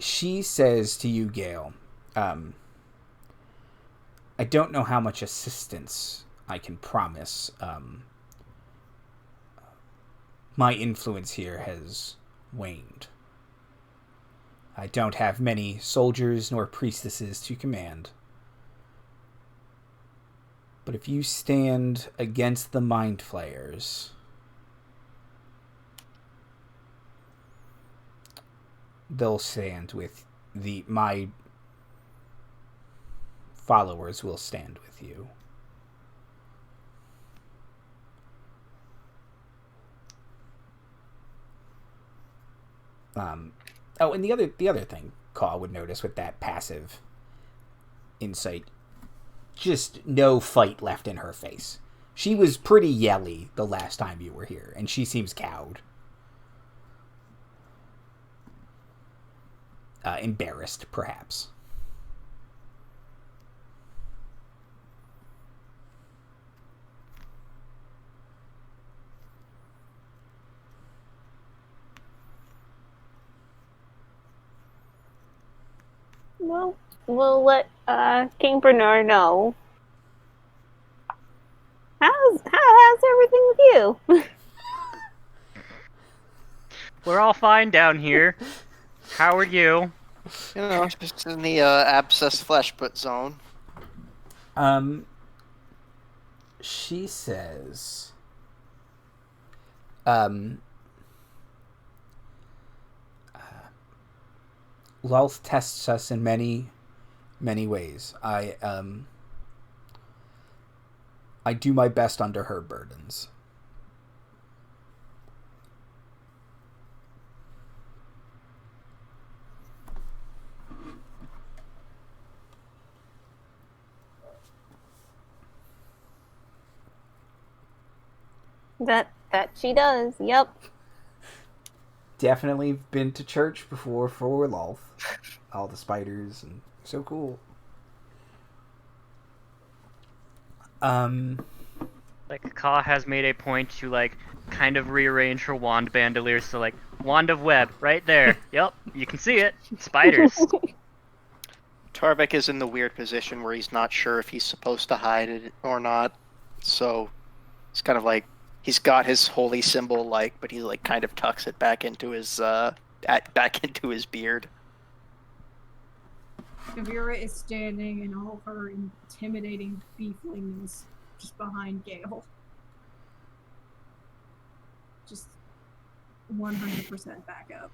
She says to you, Gayle, I don't know how much assistance I can promise. My influence here has waned. I don't have many soldiers nor priestesses to command. But if you stand against the Mind Flayers, they'll stand with my followers will stand with you. Oh, and the other thing Kaw would notice with that passive insight, just no fight left in her face. She was pretty yelly the last time you were here, and she seems cowed. Embarrassed, perhaps. Well, we'll let King Bernard know. How's everything with you? We're all fine down here. How are you? You know, just in the abscess flesh put zone. She says, Wealth tests us in many, many ways. I do my best under her burdens. That she does. Yep. Definitely been to church before for Lolth. All the spiders and so cool. Like, Kaw has made a point to, like, kind of rearrange her wand bandolier, so, like, wand of web, right there. Yep, you can see it. Spiders. Tarbek is in the weird position where he's not sure if he's supposed to hide it or not. So it's kind of like he's got his holy symbol, like, but he like kind of tucks it back into his back into his beard. Navira is standing in all her intimidating beeflingness just behind Gayle. Just 100% back up.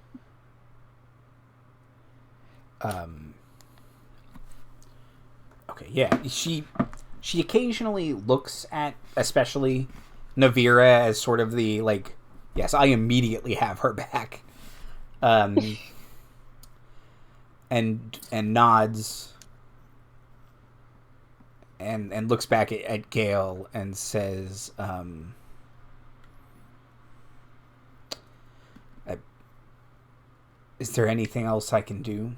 Okay, yeah. She occasionally looks at, especially Navira, as sort of the, like, yes, I immediately have her back. And nods and looks back at Gayle and says, is there anything else I can do?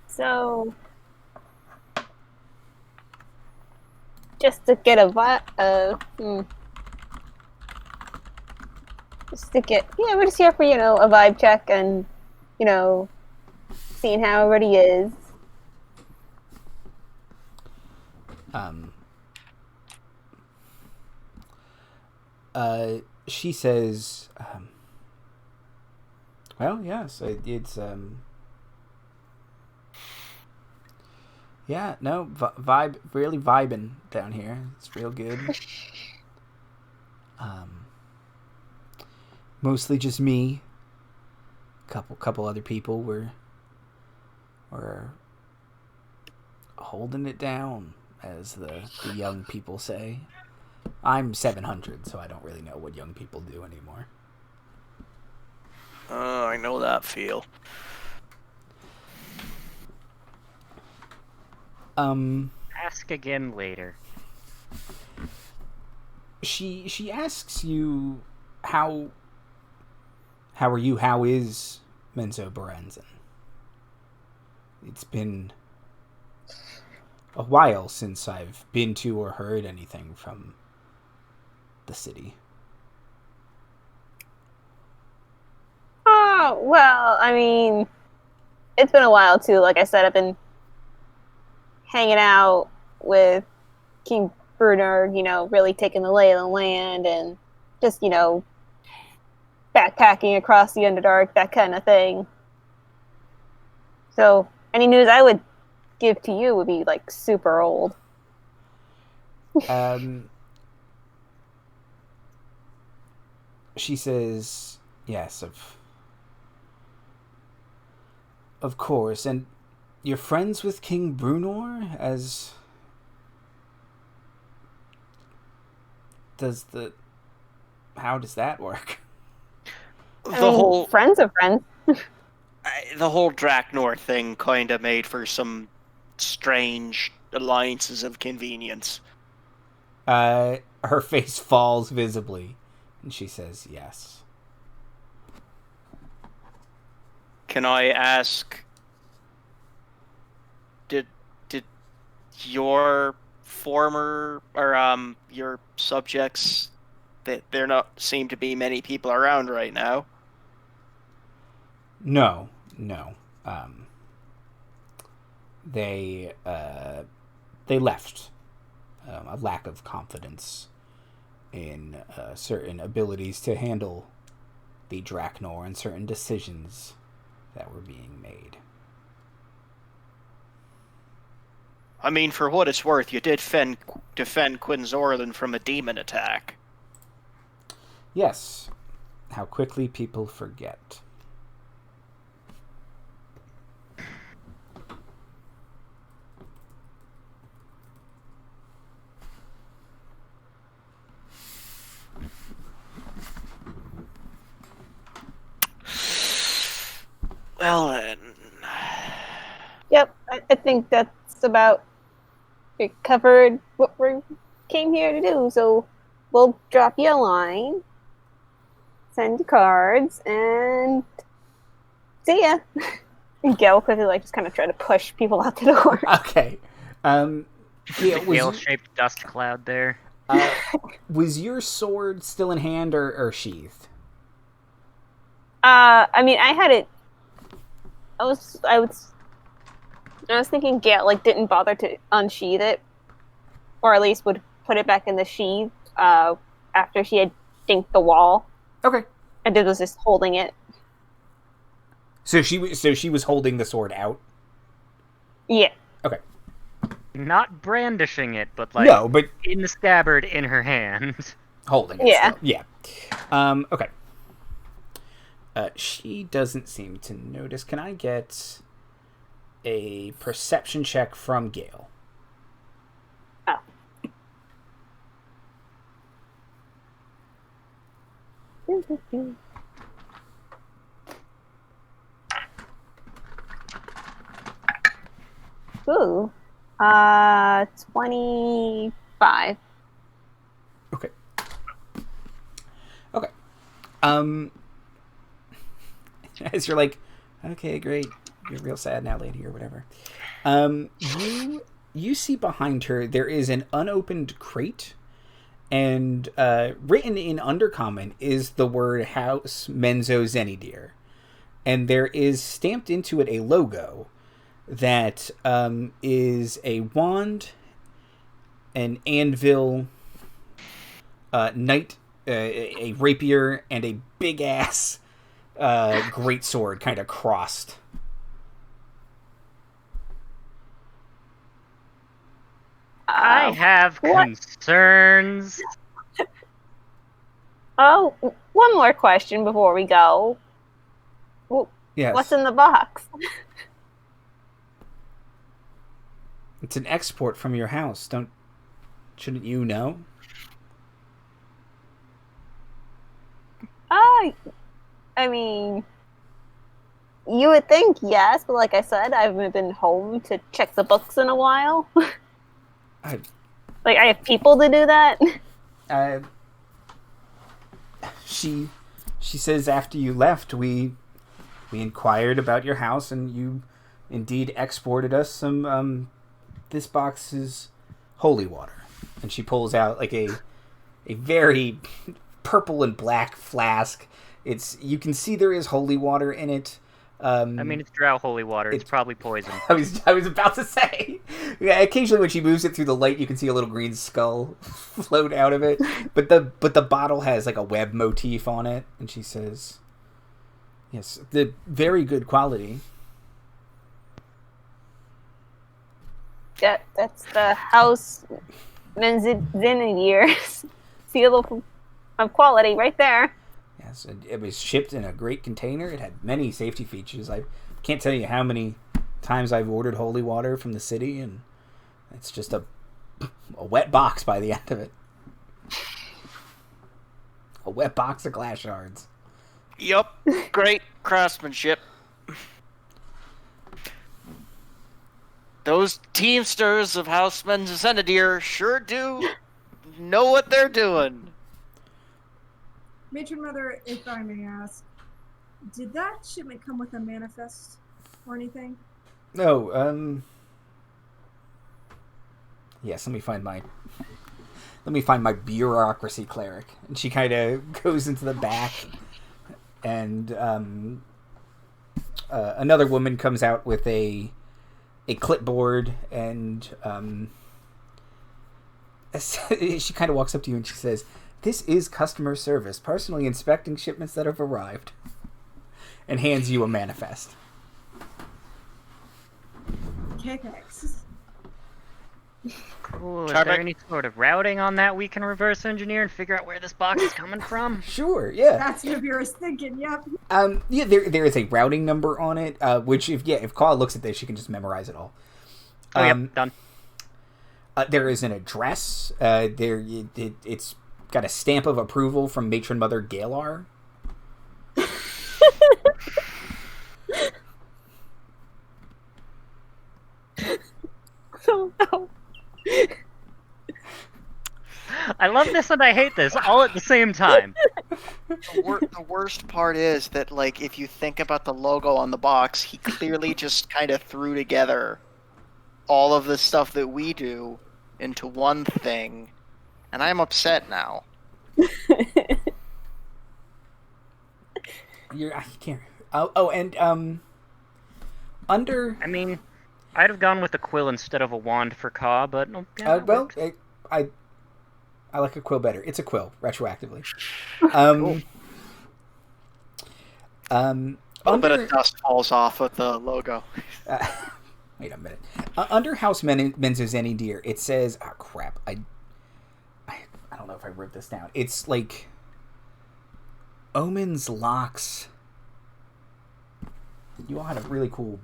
So, just to get we're just here for, a vibe check and, seeing how everybody is. She says, well, yes, it's, yeah, no, vibe, really vibing down here. It's real good. Mostly just me. Couple other people were holding it down, as the young people say. I'm 700, so I don't really know what young people do anymore. I know that feel. Ask again later. She asks you, how are you? How is Menzo Berenzin? It's been a while since I've been to or heard anything from the city. Oh, well, I mean, it's been a while too. Like I said, I've been hanging out with King Bruner, really taking the lay of the land and just, backpacking across the Underdark, that kind of thing. So, any news I would give to you would be, like, super old. She says, yes, of course. And you're friends with King Brunor? How does that work? Friends are friends. The whole Draknor thing kind of made for some strange alliances of convenience. Her face falls visibly, and she says, yes. Can I ask, did your former, or your subjects There not seem to be many people around right now. No. They left. A lack of confidence in certain abilities to handle the Draknor and certain decisions that were being made. I mean, for what it's worth, you did defend Quinzorlin from a demon attack. Yes. How quickly people forget. Well, then. Yep, I think that's about covered what we came here to do. So we'll drop you a line, send you cards, and see ya. And Gail quickly just kind of try to push people out the door. Okay. Gayle, Whale-shaped dust cloud there. was your sword still in hand or sheathed? I mean, I had it. I was thinking Gail didn't bother to unsheath it, or at least would put it back in the sheath after she had dinked the wall. Okay. And was just holding it. So she was holding the sword out. Yeah. Okay. Not brandishing it, but no, but in the scabbard in her hand. Holding it. Yeah. Still. Yeah. Okay. She doesn't seem to notice. Can I get a perception check from Gayle? Oh. Ooh. 25. Okay. As you're like, okay, great. You're real sad now, lady, or whatever. You see behind her there is an unopened crate, and written in Undercommon is the word House Menzo Zenidir, and there is stamped into it a logo that is a wand, an anvil, knight, a rapier, and a big ass great sword kind of crossed. I have concerns. Oh, one more question before we go. Yes. What's in the box? It's an export from your house. Shouldn't you know? I mean, you would think yes, but like I said, I haven't been home to check the books in a while. I have people to do that. She says after you left, we inquired about your house, and you indeed exported us some. This box is holy water, and she pulls out a very purple and black flask. You can see there is holy water in it. I mean, it's drow holy water. It's probably poison. I was about to say. Yeah, occasionally when she moves it through the light, you can see a little green skull float out of it. But the bottle has a web motif on it, and she says, "Yes, the very good quality." Yeah, that's the House Menzidier seal of quality right there. Yes, it was shipped in a great container. It had many safety features. I can't tell you how many times I've ordered holy water from the city, and it's just a wet box by the end of it. A wet box of glass shards. Yup, great craftsmanship. Those teamsters of House Menzidier sure do know what they're doing. Matron Mother, if I may ask, did that shipment come with a manifest or anything? No, yes, let me find my let me find my bureaucracy cleric. And she kind of goes into the back, and another woman comes out with a clipboard, and she kind of walks up to you and she says, "This is customer service, personally inspecting shipments that have arrived," and hands you a manifest. Okay, thanks. Cool. Is Tarbek- there any sort of routing on that we can reverse engineer and figure out where this box is coming from? Sure, yeah. That's Navira's thinking, yep. Yeah, there is a routing number on it, which if Kaw looks at this, she can just memorize it all. Oh, yep, done. There is an address. It's got a stamp of approval from Matron Mother Galar. Oh no. I love this and I hate this all at the same time. The worst part is that, like, if you think about the logo on the box, he clearly just kind of threw together all of the stuff that we do into one thing, and I'm upset now. I can't. And under. I mean, I'd have gone with a quill instead of a wand for Kaw, but yeah, it Well, works. I like a quill better. It's a quill, retroactively. Cool. A little bit Under, of dust falls off of the logo. wait a minute. Under House Menzozeni Deer, it says, oh crap, I don't know if I wrote this down. It's like Omens Locks. You all had a really cool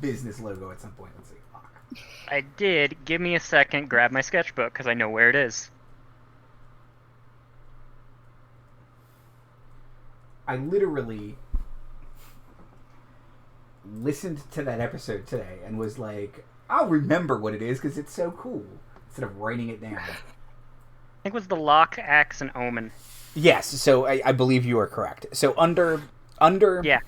business logo at some point. Let's see. Lock. I did. Give me a second, grab my sketchbook, because I know where it is. I literally listened to that episode today and was like, I'll remember what it is because it's so cool, instead of writing it down. I think it was the Lock, Axe, and Omen. Yes, so I believe you are correct. So under Yeah.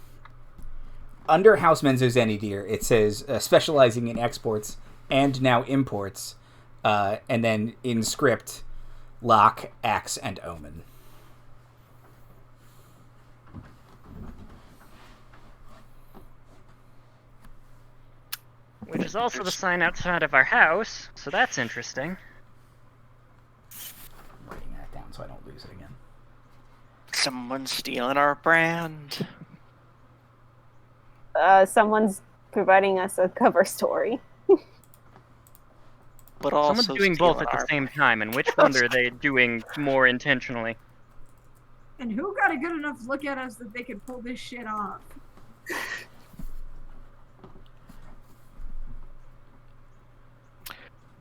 under House Menzozeni Deer, it says specializing in exports and now imports, and then in script, Lock, Axe, and Omen. Which is also the sign outside of our house, so that's interesting. I'm writing that down so I don't lose it again. Someone's stealing our brand. Someone's providing us a cover story. But also Someone's doing both stealing at the our same time, and which one are they doing more intentionally? And who got a good enough look at us that they could pull this shit off?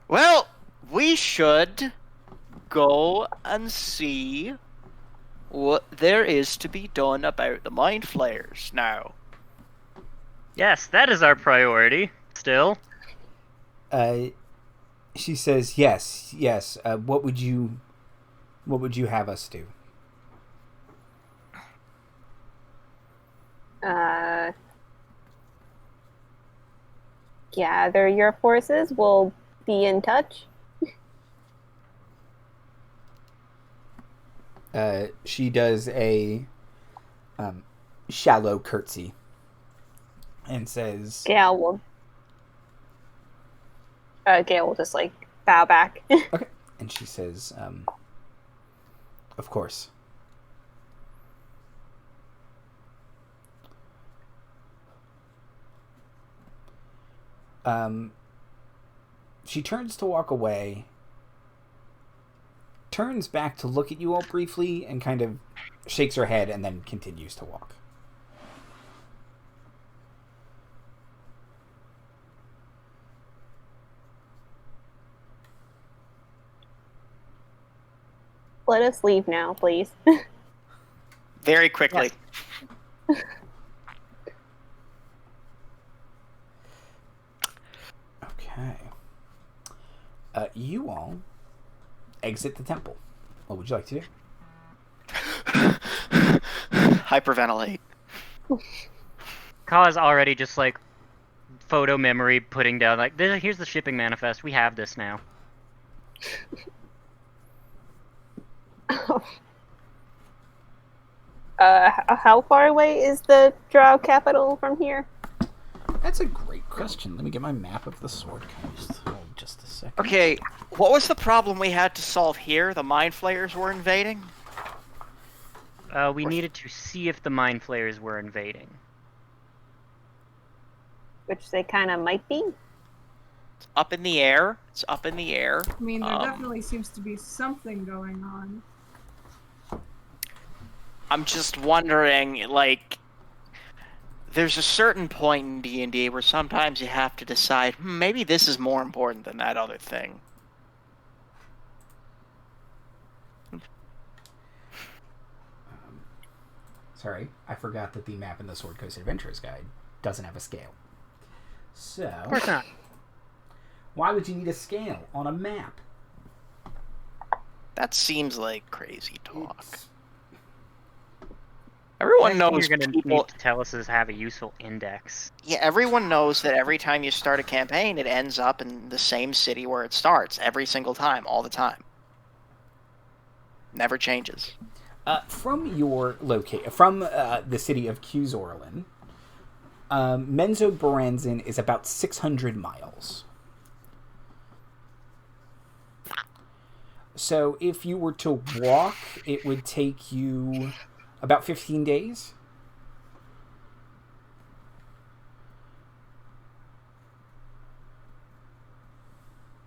Well, we should go and see what there is to be done about the mind flayers now. Yes, that is our priority, still. She says, yes. What would you have us do? Gather your forces. We'll be in touch. She does a shallow curtsy and says, Gayle will just like bow back. okay. And she says, of course. She turns to walk away, turns back to look at you all briefly, and kind of shakes her head and then continues to walk. Let us leave now, please. Very quickly. Okay. You all exit the temple. What would you like to do? Hyperventilate. Kaw is already just like photo memory putting down like here's the shipping manifest. We have this now. How far away is the Drow capital from here? That's a great question. Let me get my map of the Sword Coast. Hold just a second. Okay, what was the problem we had to solve here? The Mind Flayers were invading? We needed to see if the Mind Flayers were invading. Which they kind of might be. It's up in the air. It's up in the air. I mean, there definitely seems to be something going on. I'm just wondering, like, there's a certain point in D&D where sometimes you have to decide, maybe this is more important than that other thing. Sorry, I forgot that the map in the Sword Coast Adventures Guide doesn't have a scale. So, Of course not. Why would you need a scale on a map? That seems like crazy talk. It's- Everyone Next thing knows you're gonna people... need to tell us is have a useful index. Yeah, everyone knows that every time you start a campaign, it ends up in the same city where it starts. Every single time, all the time. Never changes. From your from the city of Qzorlin, Menzo Baranzin is about 600 miles. So if you were to walk, it would take you about 15 days.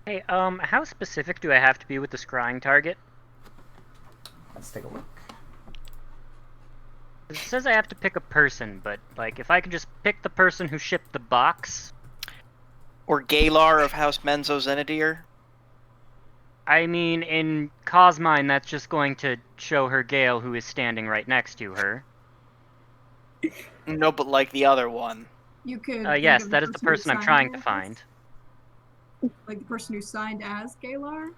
Hey, how specific do I have to be with the scrying target? Let's take a look. It says I have to pick a person, but, like, if I can just pick the person who shipped the box... Or Galar of House Menzo Zenadir. I mean, in Kaw's mind, that's just going to show her Gale, who is standing right next to her. No, but like the other one. You could. Yes, that is the person I'm trying to find. Like the person who signed as Galar?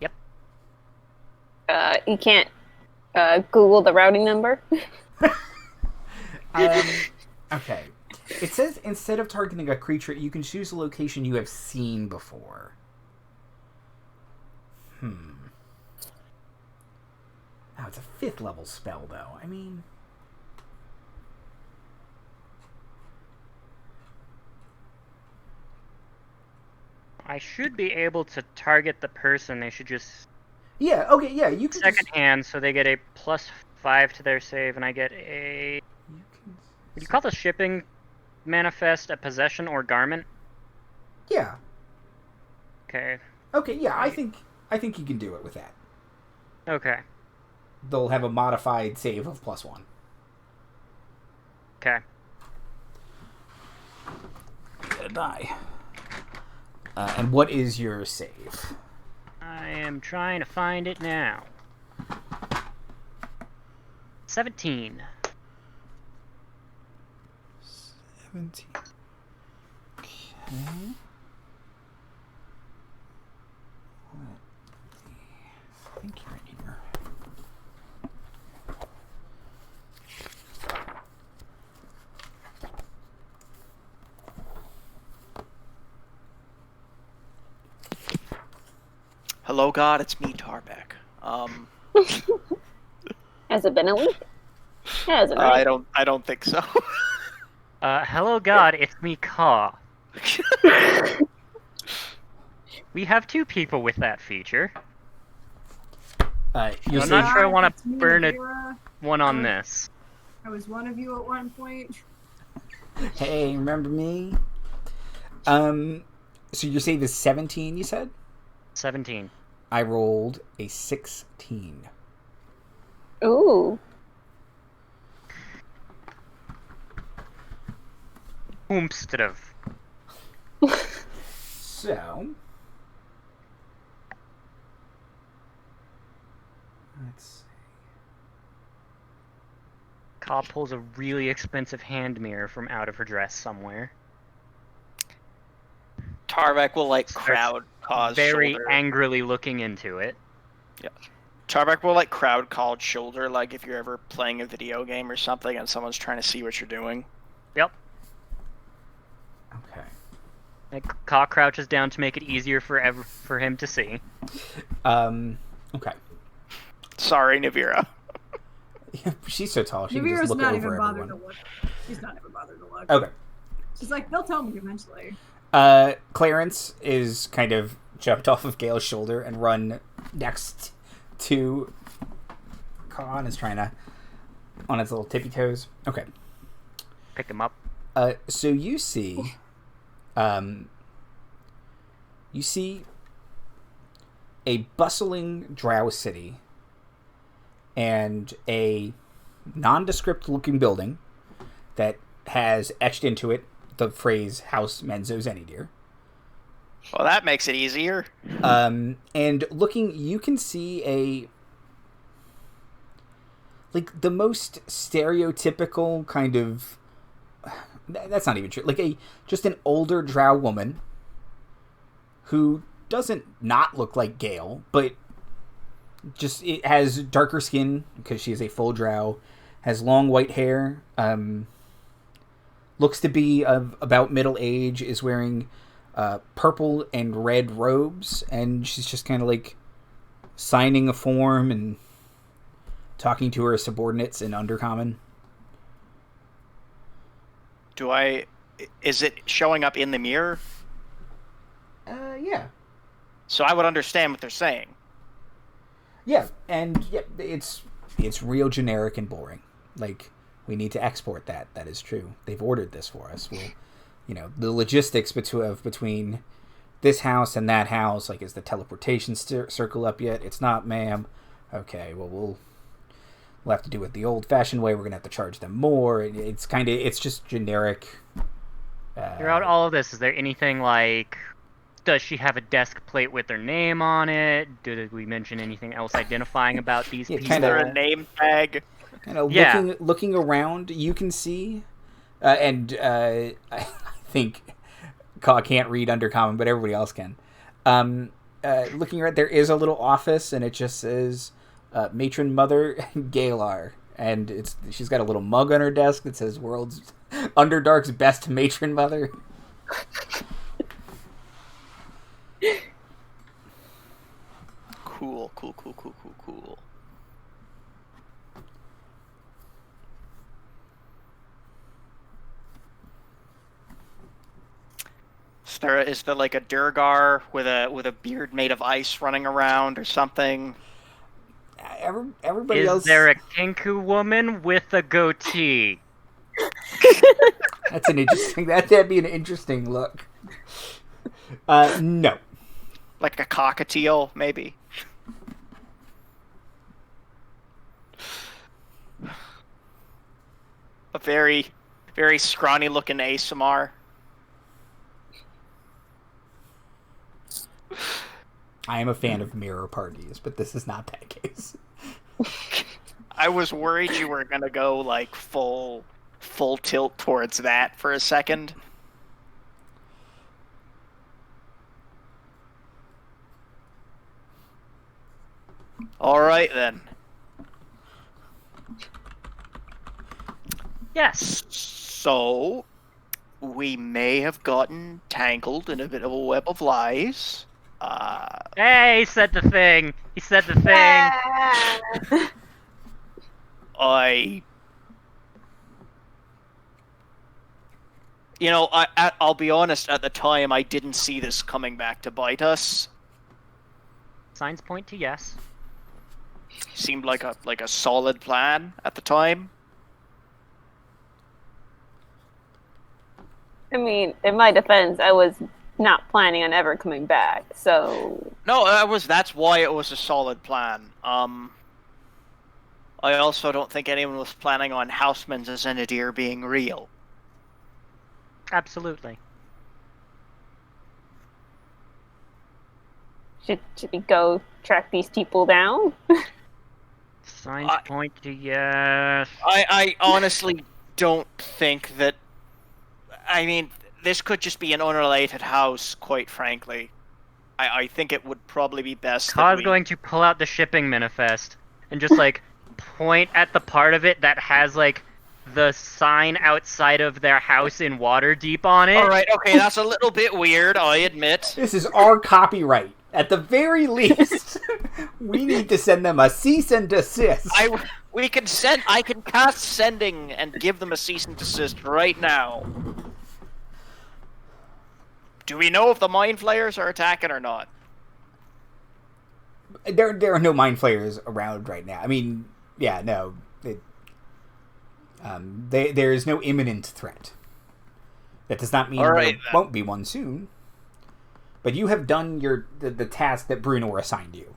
Yep. You can't Google the routing number. Okay. It says instead of targeting a creature, you can choose a location you have seen before. Now, it's a 5th level spell, though. I mean... I should be able to target the person. They should just... Yeah, okay, yeah, you can Second hand, so they get a +5 to their save, and I get a... Would you call the shipping manifest a possession or garment? Yeah. Okay. Okay, yeah, I think you can do it with that. Okay. They'll have a modified save of +1. Okay. Die. And what is your save? I am trying to find it now. 17. 17. Okay. I think you're in here. Hello, God, it's me, Tarbek. Has it been a week? Yeah, hasn't, right? I don't think so. Hello God, it's me, Kaw. We have 2 people with that feature. You're I'm saying, not sure I want It's to me, burn Navira. one on this. I was one of you at one point. hey, remember me? So your save is 17, you said? 17. I rolled a 16. Ooh. Oomstov. So, let's see. Kaw pulls a really expensive hand mirror from out of her dress somewhere. Tarbek will like crowd cause Very shoulder. angrily looking into it. Tarbek will like crowd called shoulder, like if you're ever playing a video game or something and someone's trying to see what you're doing. Yep. Okay. Like, Kaw crouches down to make it easier for him to see. Okay. Sorry, Navira. She's so tall. She can Navira's just look not over even bothered everyone. to look. She's not even bothered to look. Okay. She's like, they'll tell me eventually. Clarence is kind of jumped off of Gale's shoulder and run next to Kaw and is trying to on its little tippy toes. Okay. Pick him up. So you see a bustling drow city and a nondescript looking building that has etched into it the phrase House Menzo Zenidir. Well, that makes it easier. And looking, you can see the most stereotypical kind of, that's not even true, just an older drow woman who doesn't not look like Gayle, but just it has darker skin because she is a full drow, has long white hair, looks to be of about middle age, is wearing purple and red robes, and she's just kind of signing a form and talking to her subordinates in Undercommon. Is it showing up in the mirror? Yeah. So I would understand what they're saying. Yeah, and yeah, it's real generic and boring. We need to export that. That is true. They've ordered this for us. We'll, the logistics between this house and that house, is the teleportation circle up yet? It's not, ma'am. Okay, well, we'll have to do it the old-fashioned way. We're going to have to charge them more. It's just generic. Throughout all of this, is there anything does she have a desk plate with her name on it? Did we mention anything else identifying about these people? Is there a name tag? Looking around, you can see, I think Kaw can't read Undercommon, but everybody else can. Looking around, there is a little office, and it just says Matron Mother Galar, and she's got a little mug on her desk that says "World's Underdark's Best Matron Mother." Cool. Is there a Durgar with a beard made of ice running around or something? Everybody else. Is there a Kinku woman with a goatee? That's an interesting. That'd be an interesting look. No. Like a cockatiel, maybe. A very, very scrawny-looking ASMR. I am a fan of mirror parties, but this is not that case. I was worried you were gonna go full tilt towards that for a second. All right then. Yes. So, we may have gotten tangled in a bit of a web of lies. Hey, he said the thing. He said the thing. I'll be honest, at the time I didn't see this coming back to bite us. Signs point to yes. Seemed like a solid plan at the time. I mean, in my defense, I was not planning on ever coming back, so... No, that's why it was a solid plan. I also don't think anyone was planning on Houseman's Zenidir being real. Absolutely. Should we go track these people down? Signs point to yes. I honestly don't think that... I mean, this could just be an unrelated house, quite frankly. I think it would probably be best Kaw's going to pull out the shipping manifest and just, point at the part of it that has, the sign outside of their house in Waterdeep on it. Alright, okay, that's a little bit weird, I admit. This is our copyright. At the very least, we need to send them a cease and desist. I can cast sending and give them a cease and desist right now. Do we know if the mind flayers are attacking or not? There are no mind flayers around right now. I mean, yeah, no. There is no imminent threat. That does not mean there won't be one soon. But you have done the task that Bruno assigned you.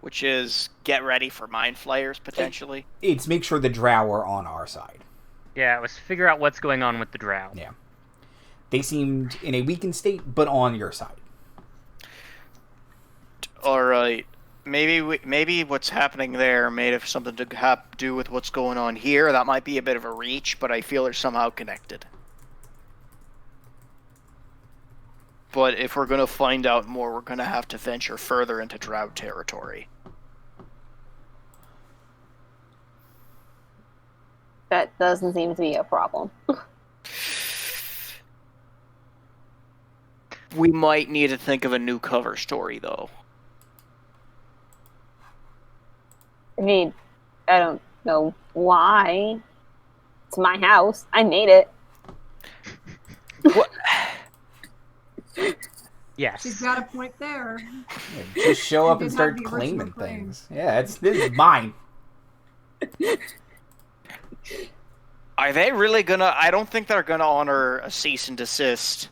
Which is get ready for mind flayers, potentially. It's make sure the drow are on our side. Yeah, it was figure out what's going on with the drow. Yeah. They seemed in a weakened state, but on your side. Alright. Maybe what's happening there may have something to do with what's going on here. That might be a bit of a reach, but I feel they're somehow connected. But if we're going to find out more, we're going to have to venture further into drow territory. That doesn't seem to be a problem. We might need to think of a new cover story, though. I mean, I don't know why. It's my house. I made it. What? Yes. She's got a point there. Yeah, just show up and did start have the original claiming claim. things. Yeah, this is mine. Are they really gonna... I don't think they're gonna honor a cease and desist.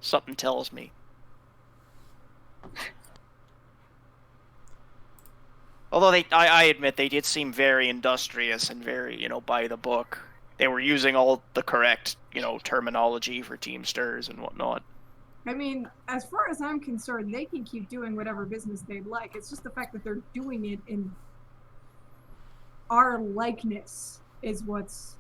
Something tells me. Although I admit they did seem very industrious and very, by the book. They were using all the correct, terminology for Teamsters and whatnot. I mean, as far as I'm concerned, they can keep doing whatever business they'd like. It's just the fact that they're doing it in our likeness is what's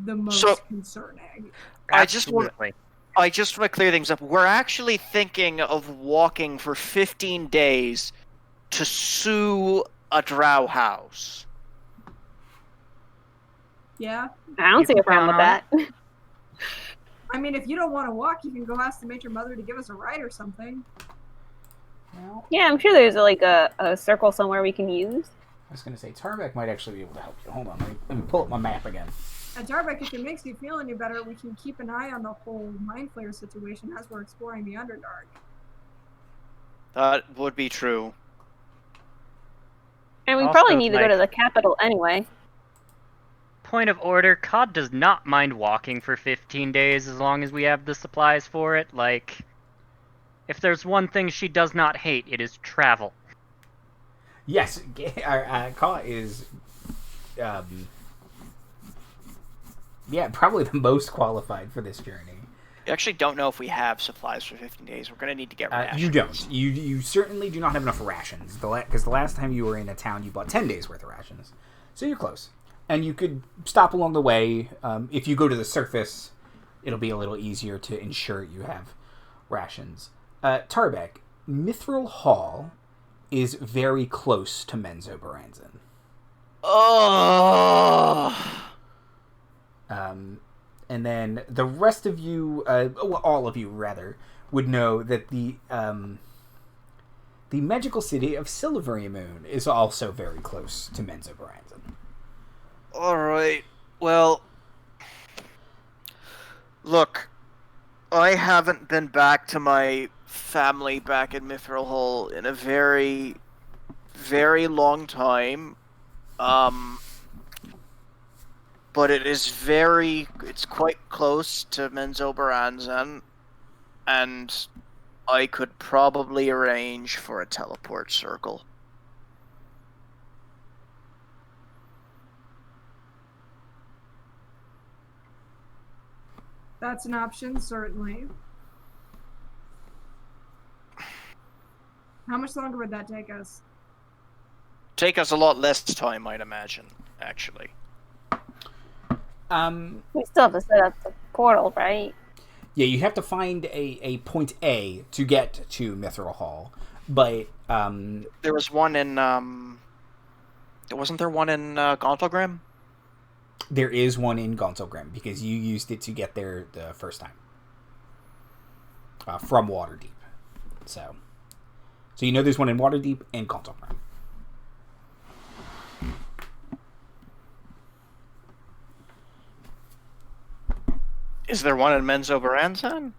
the most concerning. I just want to clear things up. We're actually thinking of walking for 15 days to sue a drow house. Yeah? I don't see a problem with that. I mean, if you don't want to walk, you can go ask the matron mother to give us a ride or something. Well, Yeah, I'm sure there's like a circle somewhere we can use. I was going to say, Tarbek might actually be able to help you. Hold on, let me pull up my map again. At Tarbek, if it makes you feel any better, we can keep an eye on the whole Mind Flayer situation as we're exploring the Underdark. That would be true. And we Also, probably need to go like- to the capital anyway. Point of order, Cod does not mind walking for 15 days as long as we have the supplies for it. Like, if there's one thing she does not hate, it is travel. Yes, Kaw is, probably the most qualified for this journey. I actually don't know if we have supplies for 15 days. We're going to need to get rations. You don't. You certainly do not have enough rations. Because the last time you were in a town, you bought 10 days worth of rations. So you're close. And you could stop along the way. If you go to the surface, it'll be a little easier to ensure you have rations. Tarbek, Mithril Hall is very close to Menzoberranzan. Oh. And then the rest of you, all of you rather, would know that the magical city of Silvery Moon is also very close to Menzoberranzan. Alright, well, look, I haven't been back to my family back in Mithril Hall in a very, very long time, but it's quite close to Menzoberranzan, and I could probably arrange for a teleport circle. That's an option, certainly. How much longer would that take us? Take us a lot less time, I'd imagine, actually. We still have to set up the portal, right? Yeah, you have to find a point A to get to Mithril Hall, but There was one in, wasn't there one in Gauntlgram? there is one in Gauntlgram because you used it to get there the first time. from Waterdeep. So you know there's one in Waterdeep and Console Prime. Is there one in Menzo Baranzan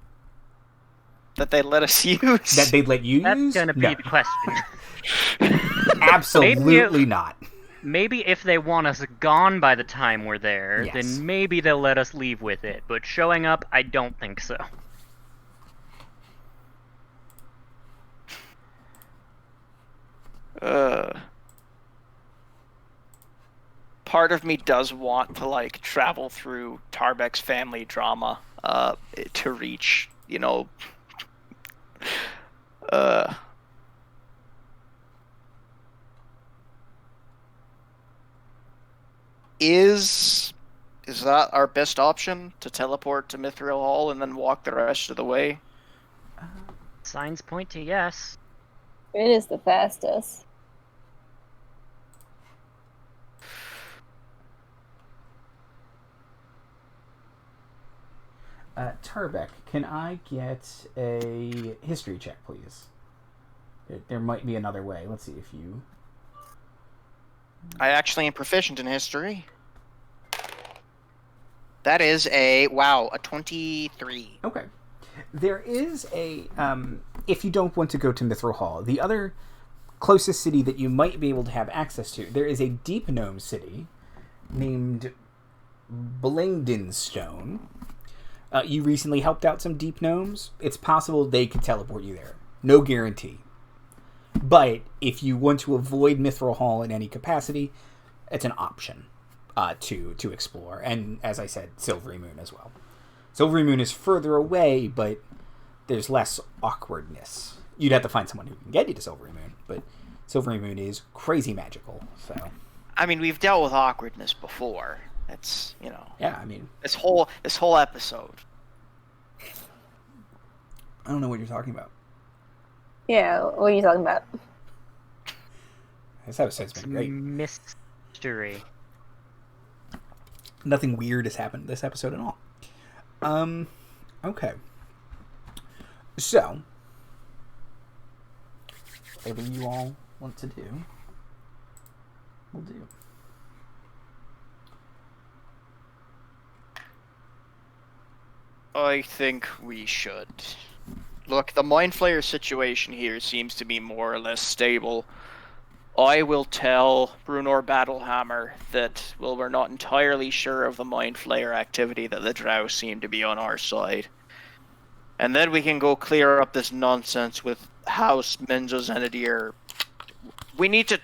that they let us use? That they'd let you use? That's gonna be the question. Absolutely not. Maybe if they want us gone by the time we're there, Yes. then maybe they'll let us leave with it. But showing up, I don't think so. Part of me does want to like travel through Tarbek's family drama to reach, is that our best option, to teleport to Mithril Hall and then walk the rest of the way? Signs point to yes. It is the fastest. Tarbek, can I get a history check, please? There might be another way. Let's see if you... I actually am proficient in history. That is a 23. Okay. There is a... if you don't want to go to Mithril Hall, the other closest city that you might be able to have access to, there is a deep gnome city named Blingdenstone. You recently helped out some deep gnomes. It's possible they could teleport you there. No guarantee. But if you want to avoid Mithril Hall in any capacity, it's an option to explore. And as I said, Silvery Moon as well. Silvery Moon is further away, but there's less awkwardness. You'd have to find someone who can get you to Silvery Moon, but Silvery Moon is crazy magical. So, I mean, we've dealt with awkwardness before. It's, yeah, I mean, this whole episode. I don't know what you're talking about. Yeah, what are you talking about? This episode's been great. Mystery. Nothing weird has happened this episode at all. Okay. So, whatever you all want to do, we'll do. I think we should. Look, the Mind Flayer situation here seems to be more or less stable. I will tell Brunor Battlehammer that, well, we're not entirely sure of the Mind Flayer activity, that the Drow seem to be on our side. And then we can go clear up this nonsense with House Menzo-Zenadir. We need to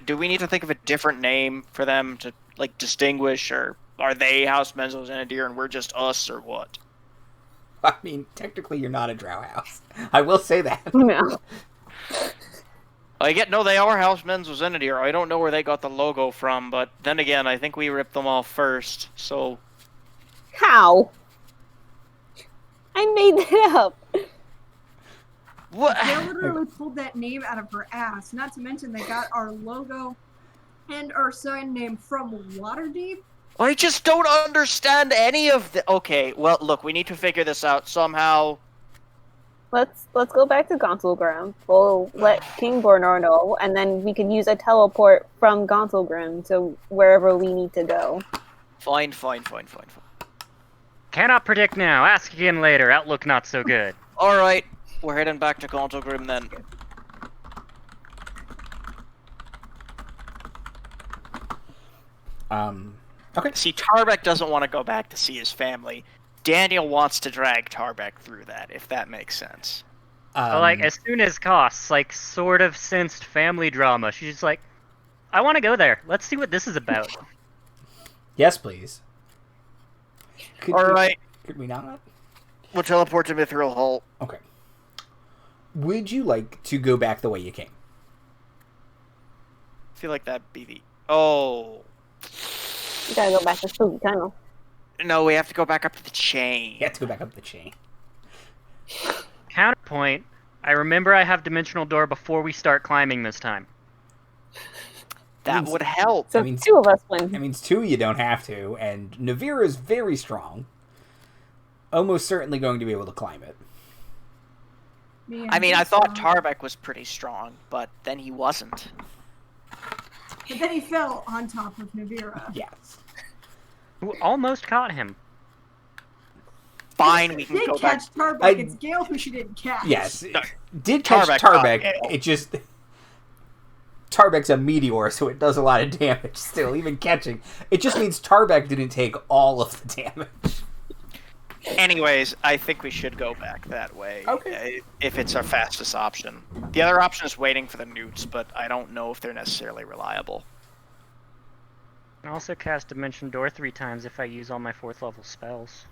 do we need to think of a different name for them to, like, distinguish, or are they House Menzo-Zenadir and we're just us, or what? I mean, technically you're not a Drow house. I will say that. No. No, they are House Menzo-Zenadir. I don't know where they got the logo from, but then again, I think we ripped them off first, so... How? I made that up. What? They literally pulled that name out of her ass. Not to mention they got our logo and our sign name from Waterdeep. I just don't understand any of the... Okay, well, look, we need to figure this out somehow. Let's go back to Gontalgrim. We'll let King Bornor know, and then we can use a teleport from Gontalgrim to wherever we need to go. Fine. Cannot predict now. Ask again later. Outlook not so good. Alright, we're heading back to Gontalgrim then. Okay. See, Tarbek doesn't want to go back to see his family. Daniel wants to drag Tarbek through that, if that makes sense. But, as soon as Koss, sort of sensed family drama, she's just like, I want to go there. Let's see what this is about. Yes, please. Alright. Could we not? We'll teleport to Mithril Hall. Okay. Would you like to go back the way you came? I feel like that'd be the... Oh... You gotta go back to Spooky Tunnel. No, we have to go back up to the chain. You have to go back up the chain. Counterpoint, I remember I have Dimensional Door before we start climbing this time. That would help. So That means- two of us win. That means two you don't have to, and Navira is very strong. Almost certainly going to be able to climb it. I mean, I thought Tarbek was pretty strong, but then he wasn't. But then he fell on top of Navira. Yes. Who almost caught him. Fine, we can Did go back. catch Tarbek. It's Gayle who she didn't catch. Yes. No, Did catch Tarbek caught Tarbek. Gayle. It just... Tarbek's a meteor, so it does a lot of damage still, even catching. It just means Tarbek didn't take all of the damage. Anyways, I think we should go back that way. Okay. If it's our fastest option. The other option is waiting for the Newts, but I don't know if they're necessarily reliable. I can also cast Dimension Door 3 times if I use all my 4th level spells.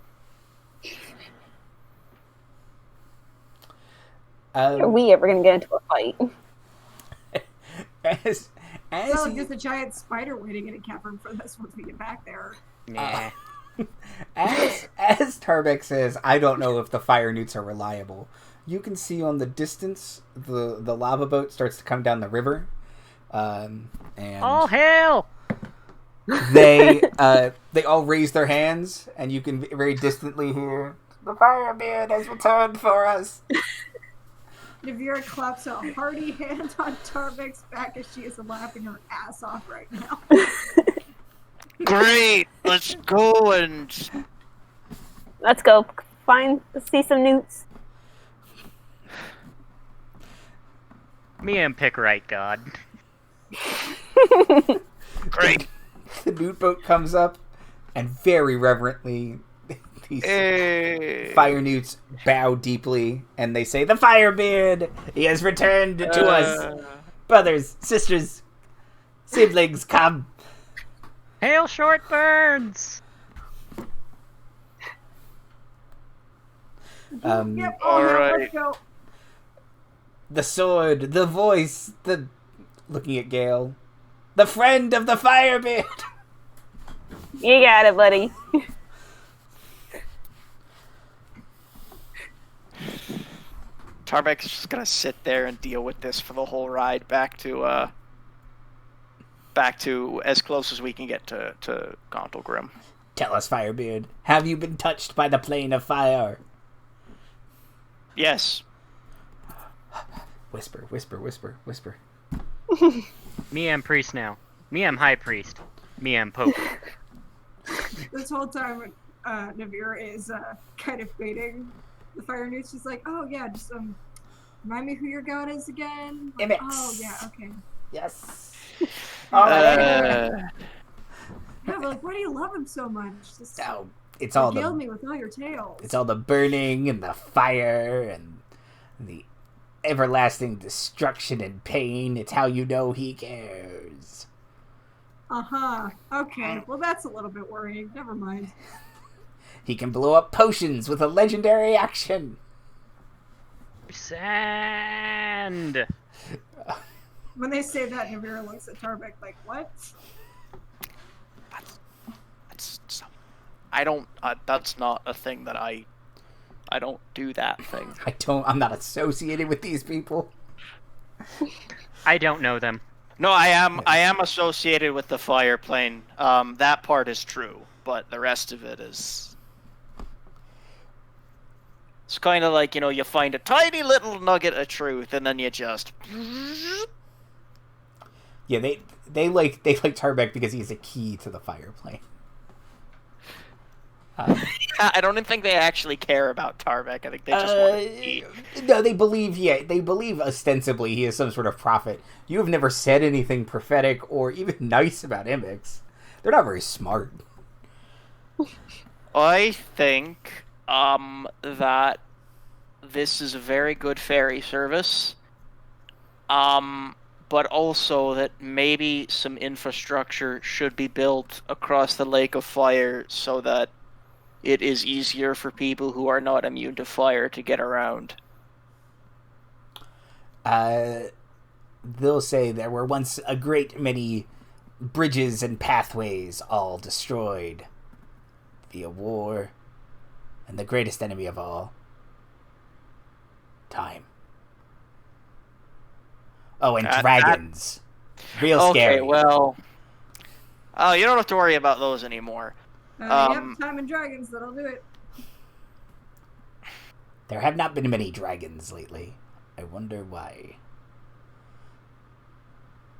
Are we ever going to get into a fight? As Well, he- just a giant spider waiting in a cavern for this once we get back there. Nah. as Tarbek says, I don't know if the fire newts are reliable. You can see on the distance the lava boat starts to come down the river, and All hail! they all raise their hands, and you can very distantly hear the fireman has returned for us. Navira claps a hearty hand on Tarbek's back as she is laughing her ass off right now. Great! Let's go and... Let's go see some newts. Me and pick right, God. Great! The newt boat comes up, and very reverently, these Hey. fire newts bow deeply, and they say, "The firebeard, he has returned to us. Brothers, sisters, siblings, come." Hail short burns! Yep, all yeah, right. let's go. The sword, the voice, looking at Gayle, the friend of the firebeard. You got it, buddy. Tarbek's just gonna sit there and deal with this for the whole ride back to as close as we can get to Gauntlgrim. Tell us, firebeard, have you been touched by the plane of fire? Yes. Whisper, whisper, whisper, whisper. Me am priest now. Me am high priest. Me am pope. This whole time, Navira is kind of baiting the fire newts. She's like, "Oh yeah, just remind me who your god is again." Like, Imix. oh yeah, okay. Yes. All right. Yeah, but like, why do you love him so much? Just Oh, it's all regaled the me with all your tales. it's all the burning and the fire and the everlasting destruction and pain. It's how you know he cares. Okay. Well, that's a little bit worrying. Never mind. He can blow up potions with a legendary action. Sand! When they say that, Navira looks at Tarbek like, "What?" I don't. That's not a thing that I don't do that thing. I'm not associated with these people. I don't know them. No, I am associated with the fire plane. That part is true, but the rest of it is. It's kind of like, you find a tiny little nugget of truth, and then you just. Yeah, they like Tarbek because he's a key to the fire plane. I don't even think they actually care about Tarbek. I think they just want to eat. No, they believe ostensibly he is some sort of prophet. You have never said anything prophetic or even nice about Imix. They're not very smart. I think that this is a very good ferry service. But also that maybe some infrastructure should be built across the Lake of Fire so that it is easier for people who are not immune to fire to get around. They'll say there were once a great many bridges and pathways all destroyed via war, and the greatest enemy of all, time. Oh, and dragons. Real scary. Okay, well... Oh, you don't have to worry about those anymore. Yep, time and dragons. That'll do it. There have not been many dragons lately. I wonder why.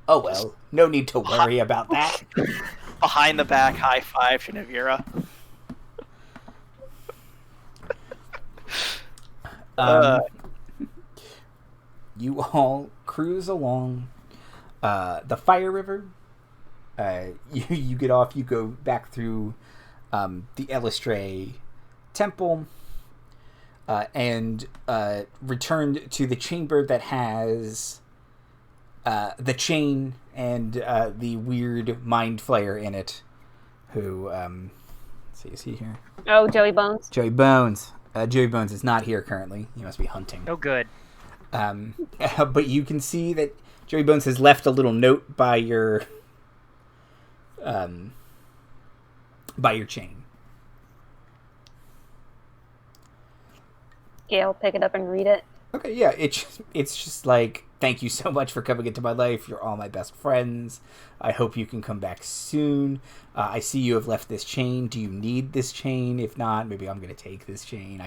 Oh well, no need to worry about that. Behind the back high five to Navira. You all cruise along the Fire River. You get off. You go back through the Elistray Temple and return to the chamber that has the chain and the weird mind flayer in it. Who? Let's see, is he here? Oh, Joey Bones. Joey Bones. Joey Bones is not here currently. He must be hunting. Oh, good. But you can see that Joey Bones has left a little note by your chain. Gayle, pick it up and read it. Okay, yeah, it's just like, thank you so much for coming into my life. You're all my best friends. I hope you can come back soon. I see you have left this chain. Do you need this chain? If not, maybe I'm gonna take this chain.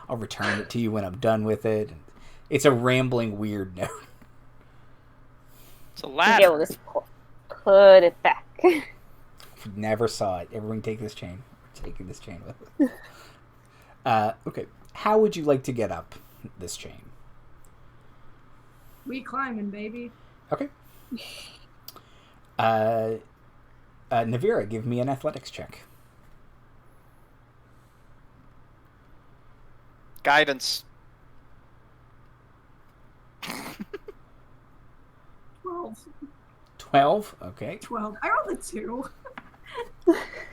I'll return it to you when I'm done with it. It's a rambling, weird note. It's a ladder. Gayle will just put it back. Never saw it. Everyone take this chain. We're taking this chain with us. Okay. How would you like to get up this chain? We climbing, baby. Okay. Navira, give me an athletics check. Guidance. 12. 12? Okay. 12. I rolled a 2.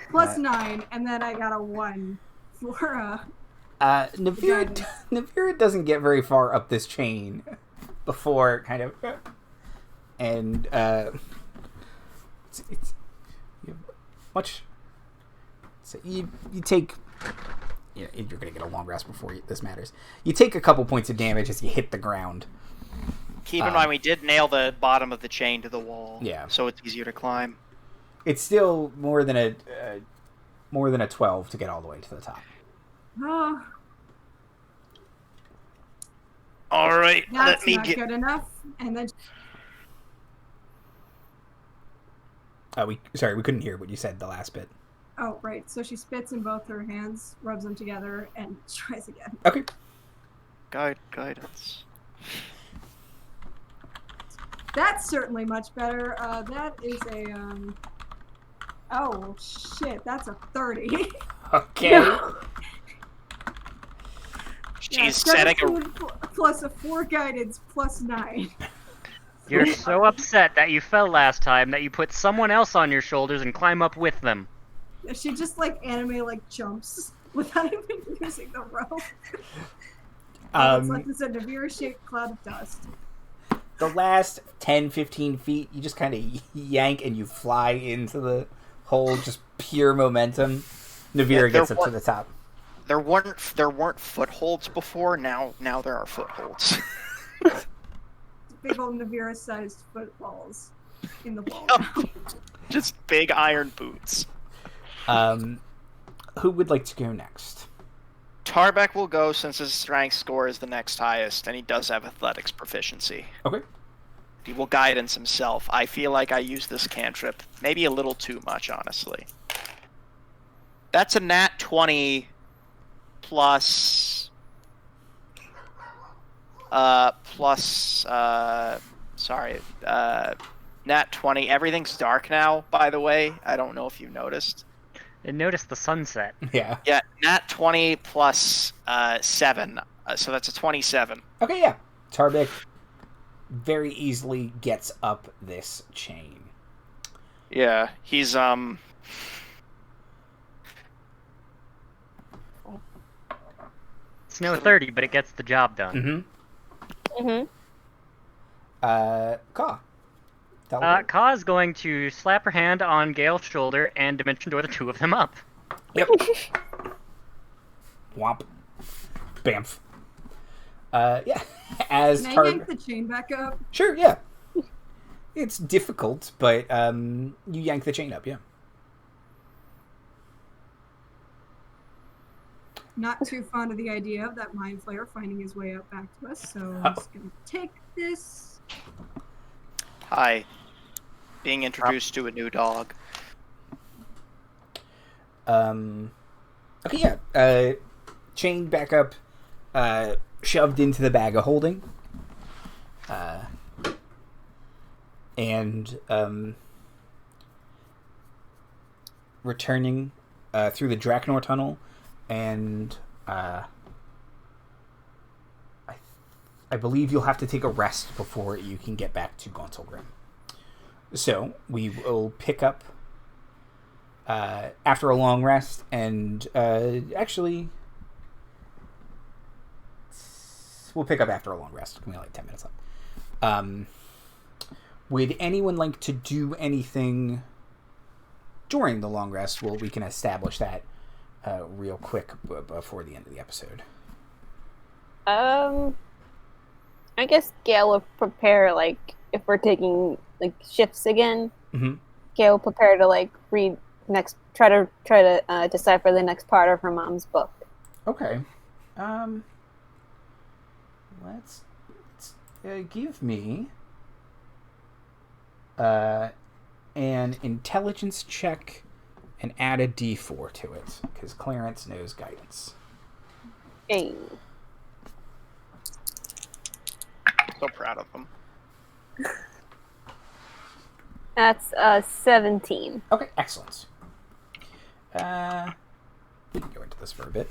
Plus 9, and then I got a 1 for Navira doesn't get very far up this chain before kind of, and it's much. So you take, you're gonna get a long rest before this matters. You take a couple points of damage as you hit the ground. Keep in mind, we did nail the bottom of the chain to the wall. Yeah. So it's easier to climb. It's still more than a 12 to get all the way to the top. Oh, All right. that's not good enough. And then We couldn't hear what you said the last bit. oh, right. So she spits in both her hands, rubs them together, and tries again. Okay. Guidance. That's certainly much better. That is a oh shit, that's a 30. Okay. She's setting a... plus a 4 guidance plus 9. You're so upset that you fell last time that you put someone else on your shoulders and climb up with them. She just like anime jumps without even using the rope. It's like this a Navira-shaped cloud of dust. The last 10, 15 feet, you just kind of yank and you fly into the hole, just pure momentum. Navira gets up to the top. There weren't footholds before. Now there are footholds. Big old Navira-sized footballs in the wall. Just big iron boots. Who would like to go next? Tarbek will go since his strength score is the next highest, and he does have athletics proficiency. Okay. He will guidance himself. I feel like I use this cantrip maybe a little too much, honestly. That's a nat 20 plus... nat 20. Everything's dark now, by the way. I don't know if you noticed. And notice the sunset. Yeah. Yeah, nat 20 plus 7. So that's a 27. Okay, yeah. Tarbek very easily gets up this chain. Yeah, he's It's no 30, but it gets the job done. Kaw. Kaw is going to slap her hand on Gale's shoulder and dimension door the two of them up. Yep. Womp. Bamf. Yeah. As Can I Tarbek... yank the chain back up? Sure, yeah. It's difficult, but you yank the chain up, yeah. not too fond of the idea of that mind flayer finding his way up back to us, so I'm just gonna take this. Hi. Being introduced to a new dog. Okay, yeah. Chained back up, shoved into the bag of holding. And returning through the Draknor tunnel, and I believe you'll have to take a rest before you can get back to Gauntlgrim. So we will pick up after a long rest, and actually, we'll pick up after a long rest. We only have 10 minutes left. Would anyone like to do anything during the long rest? Well, we can establish that real quick before the end of the episode. I guess Gayle will prepare, like, if we're taking, like, shifts again. Mm-hmm. Gayle will prepare to, like, try to decipher the next part of her mom's book. Okay. Let's give me an intelligence check and add a d4 to it, because Clarence knows guidance. Hey. So proud of him. That's 17. Okay, excellent. We can go into this for a bit.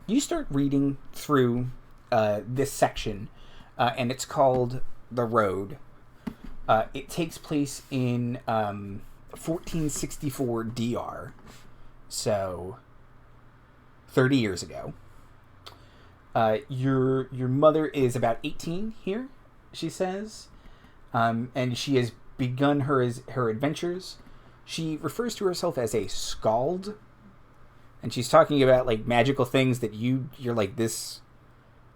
You start reading through this section, and it's called The Road. It takes place in 1464 DR, so 30 years ago. Your mother is about 18 here, she says, and she has begun her adventures. She refers to herself as a skald, and she's talking about, like, magical things that you're like, this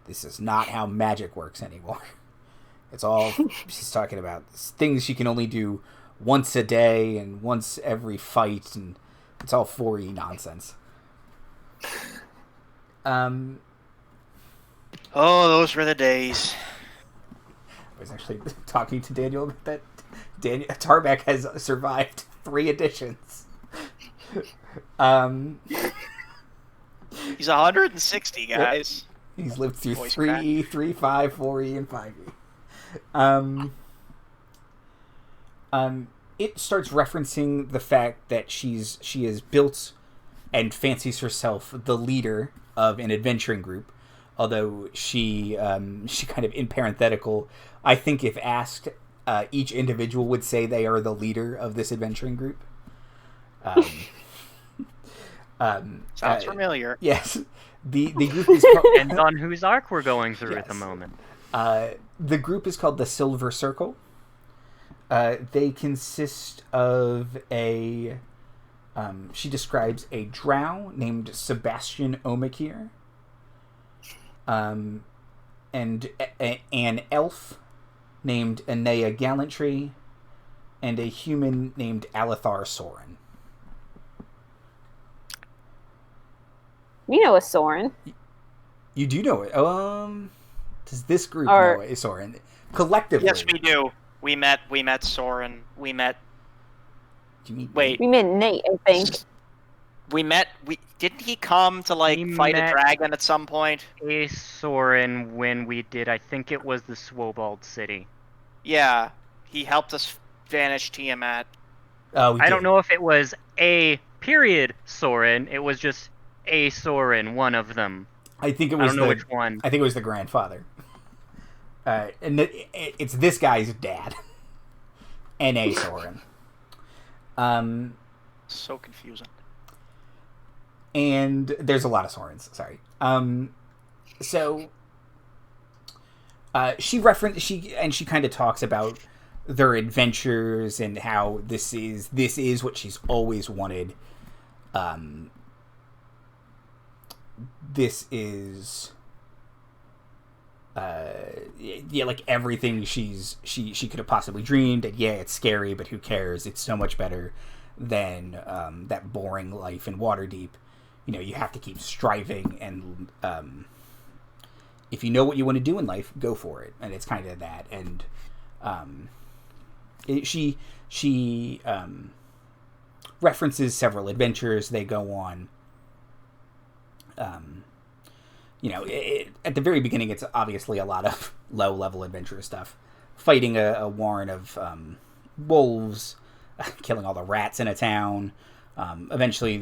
is not how magic works anymore. It's all, she's talking about things she can only do once a day and once every fight, and it's all 4E nonsense. Oh, those were the days. I was actually talking to Daniel about that. Tarbek has survived 3 editions. He's 160, guys. He's lived through Voice 3E, 3, 5, 4E, and 5E. It starts referencing the fact that she is built and fancies herself the leader of an adventuring group, although she kind of, in parenthetical, I think if asked, each individual would say they are the leader of this adventuring group. Sounds familiar. Yes. The group is called... Depends on whose arc we're going through at the moment. The group is called the Silver Circle. They consist of a... she describes a drow named Sebastian Omakir, and an elf named Anea Gallantry, and a human named Alethar Soren. You know a Soren. You do know it. Does this group know a Soren? Collectively. Yes, we do. We met Soren. Do you mean Wait. We meant Nate, I think. Didn't he come to, like, fight a dragon at some point? A Soren when we did, I think it was the Swobald City. Yeah, he helped us vanish Tiamat. I don't know if it was a period Soren. It was just a Soren, one of them. I think it was. I don't know which one. I think it was the grandfather. And it's this guy's dad, N.A. Soren. So confusing. And there's a lot of Sorens. Sorry. So she kind of talks about their adventures and how this is what she's always wanted. This is like everything she could have possibly dreamed. And yeah, it's scary, but who cares? It's so much better than that boring life in Waterdeep. you have to keep striving, and if you know what you want to do in life, go for it. And it's kind of that. And she references several adventures they go on. At the very beginning, it's obviously a lot of low-level adventure stuff. Fighting a warren of wolves, killing all the rats in a town. Eventually,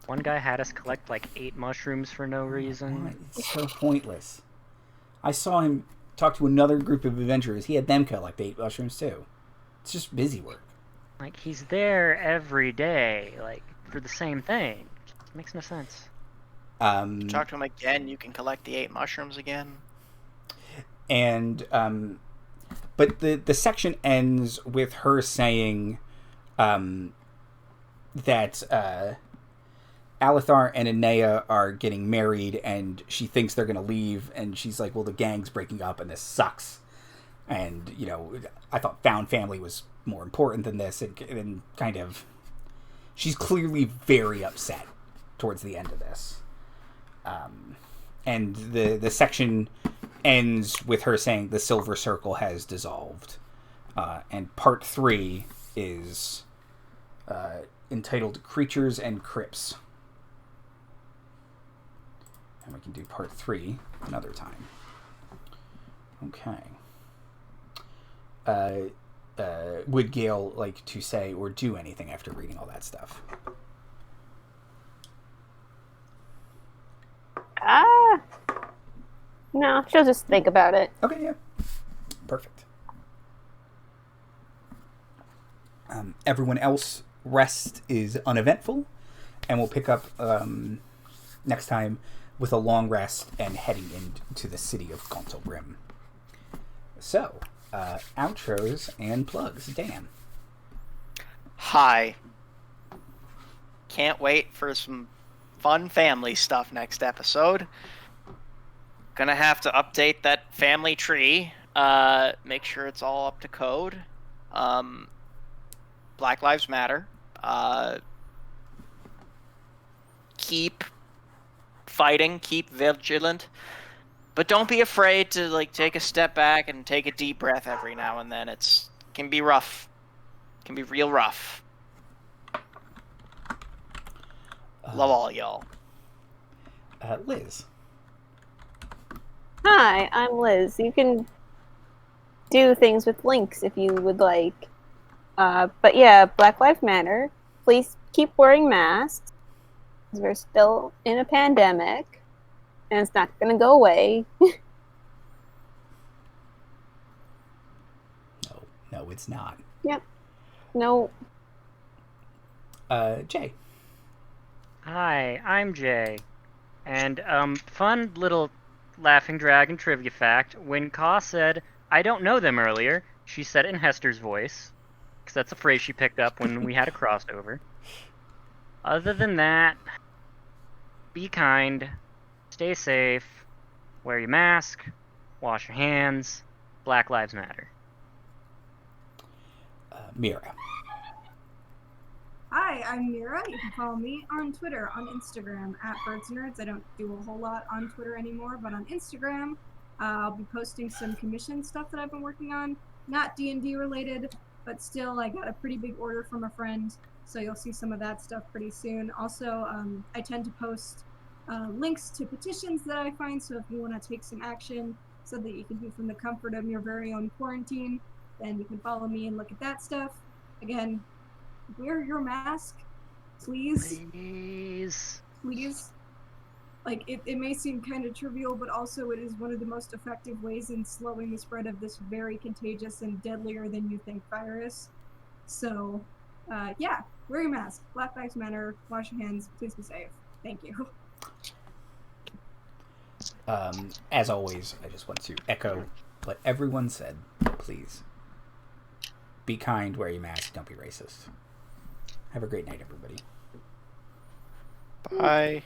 One guy had us collect like 8 mushrooms for no reason. It's so pointless. I saw him talk to another group of adventurers. He had them collect 8 mushrooms, too. It's just busy work. Like, he's there every day, like, for the same thing. It makes no sense. Talk to him again, you can collect the 8 mushrooms again. And, but the section ends with her saying, that, Alethar and Anea are getting married, and she thinks they're going to leave, and she's like, well, the gang's breaking up, and this sucks. And, I thought found family was more important than this, and kind of... She's clearly very upset towards the end of this. And the section ends with her saying the Silver Circle has dissolved. And part 3 is entitled Creatures and Crypts. And we can do part 3 another time. Okay. Would Gayle like to say or do anything after reading all that stuff? No, she'll just think about it. Okay, yeah. Perfect. Everyone else, rest is uneventful, and we'll pick up next time with a long rest and heading into the city of Contalbrim. So, outros and plugs. Dan. Hi. Can't wait for some fun family stuff next episode. Gonna have to update that family tree. Make sure it's all up to code. Black Lives Matter. Keep fighting, keep vigilant, but don't be afraid to take a step back and take a deep breath every now and then. It can be rough. It can be real rough. Love all y'all. Liz. Hi, I'm Liz. You can do things with links if you would like. But yeah, Black Lives Matter. Please keep wearing masks. Because we're still in a pandemic. And it's not going to go away. No, it's not. Yep. No. Jay. Hi, I'm Jay. And, fun little Laughing Dragon trivia fact. When Kaw said, I don't know them earlier, she said it in Hester's voice. Because that's a phrase she picked up when we had a crossover. Other than that, be kind, stay safe, wear your mask, wash your hands, Black Lives Matter. Mira. Hi, I'm Mira. You can follow me on Twitter, on Instagram, @BirdsNerds. I don't do a whole lot on Twitter anymore, but on Instagram, I'll be posting some commission stuff that I've been working on. Not D&D related, but still, I got a pretty big order from a friend, so you'll see some of that stuff pretty soon. Also, I tend to post links to petitions that I find, so if you want to take some action so that you can do from the comfort of your very own quarantine, then you can follow me and look at that stuff. Again, wear your mask, please. Please. Like, it may seem kind of trivial, but also it is one of the most effective ways in slowing the spread of this very contagious and deadlier than you think virus. So, yeah, wear your mask. Black Lives Matter. Wash your hands. Please be safe. Thank you. As always, I just want to echo what everyone said. Please. Be kind, wear your mask, don't be racist. Have a great night, everybody. Bye.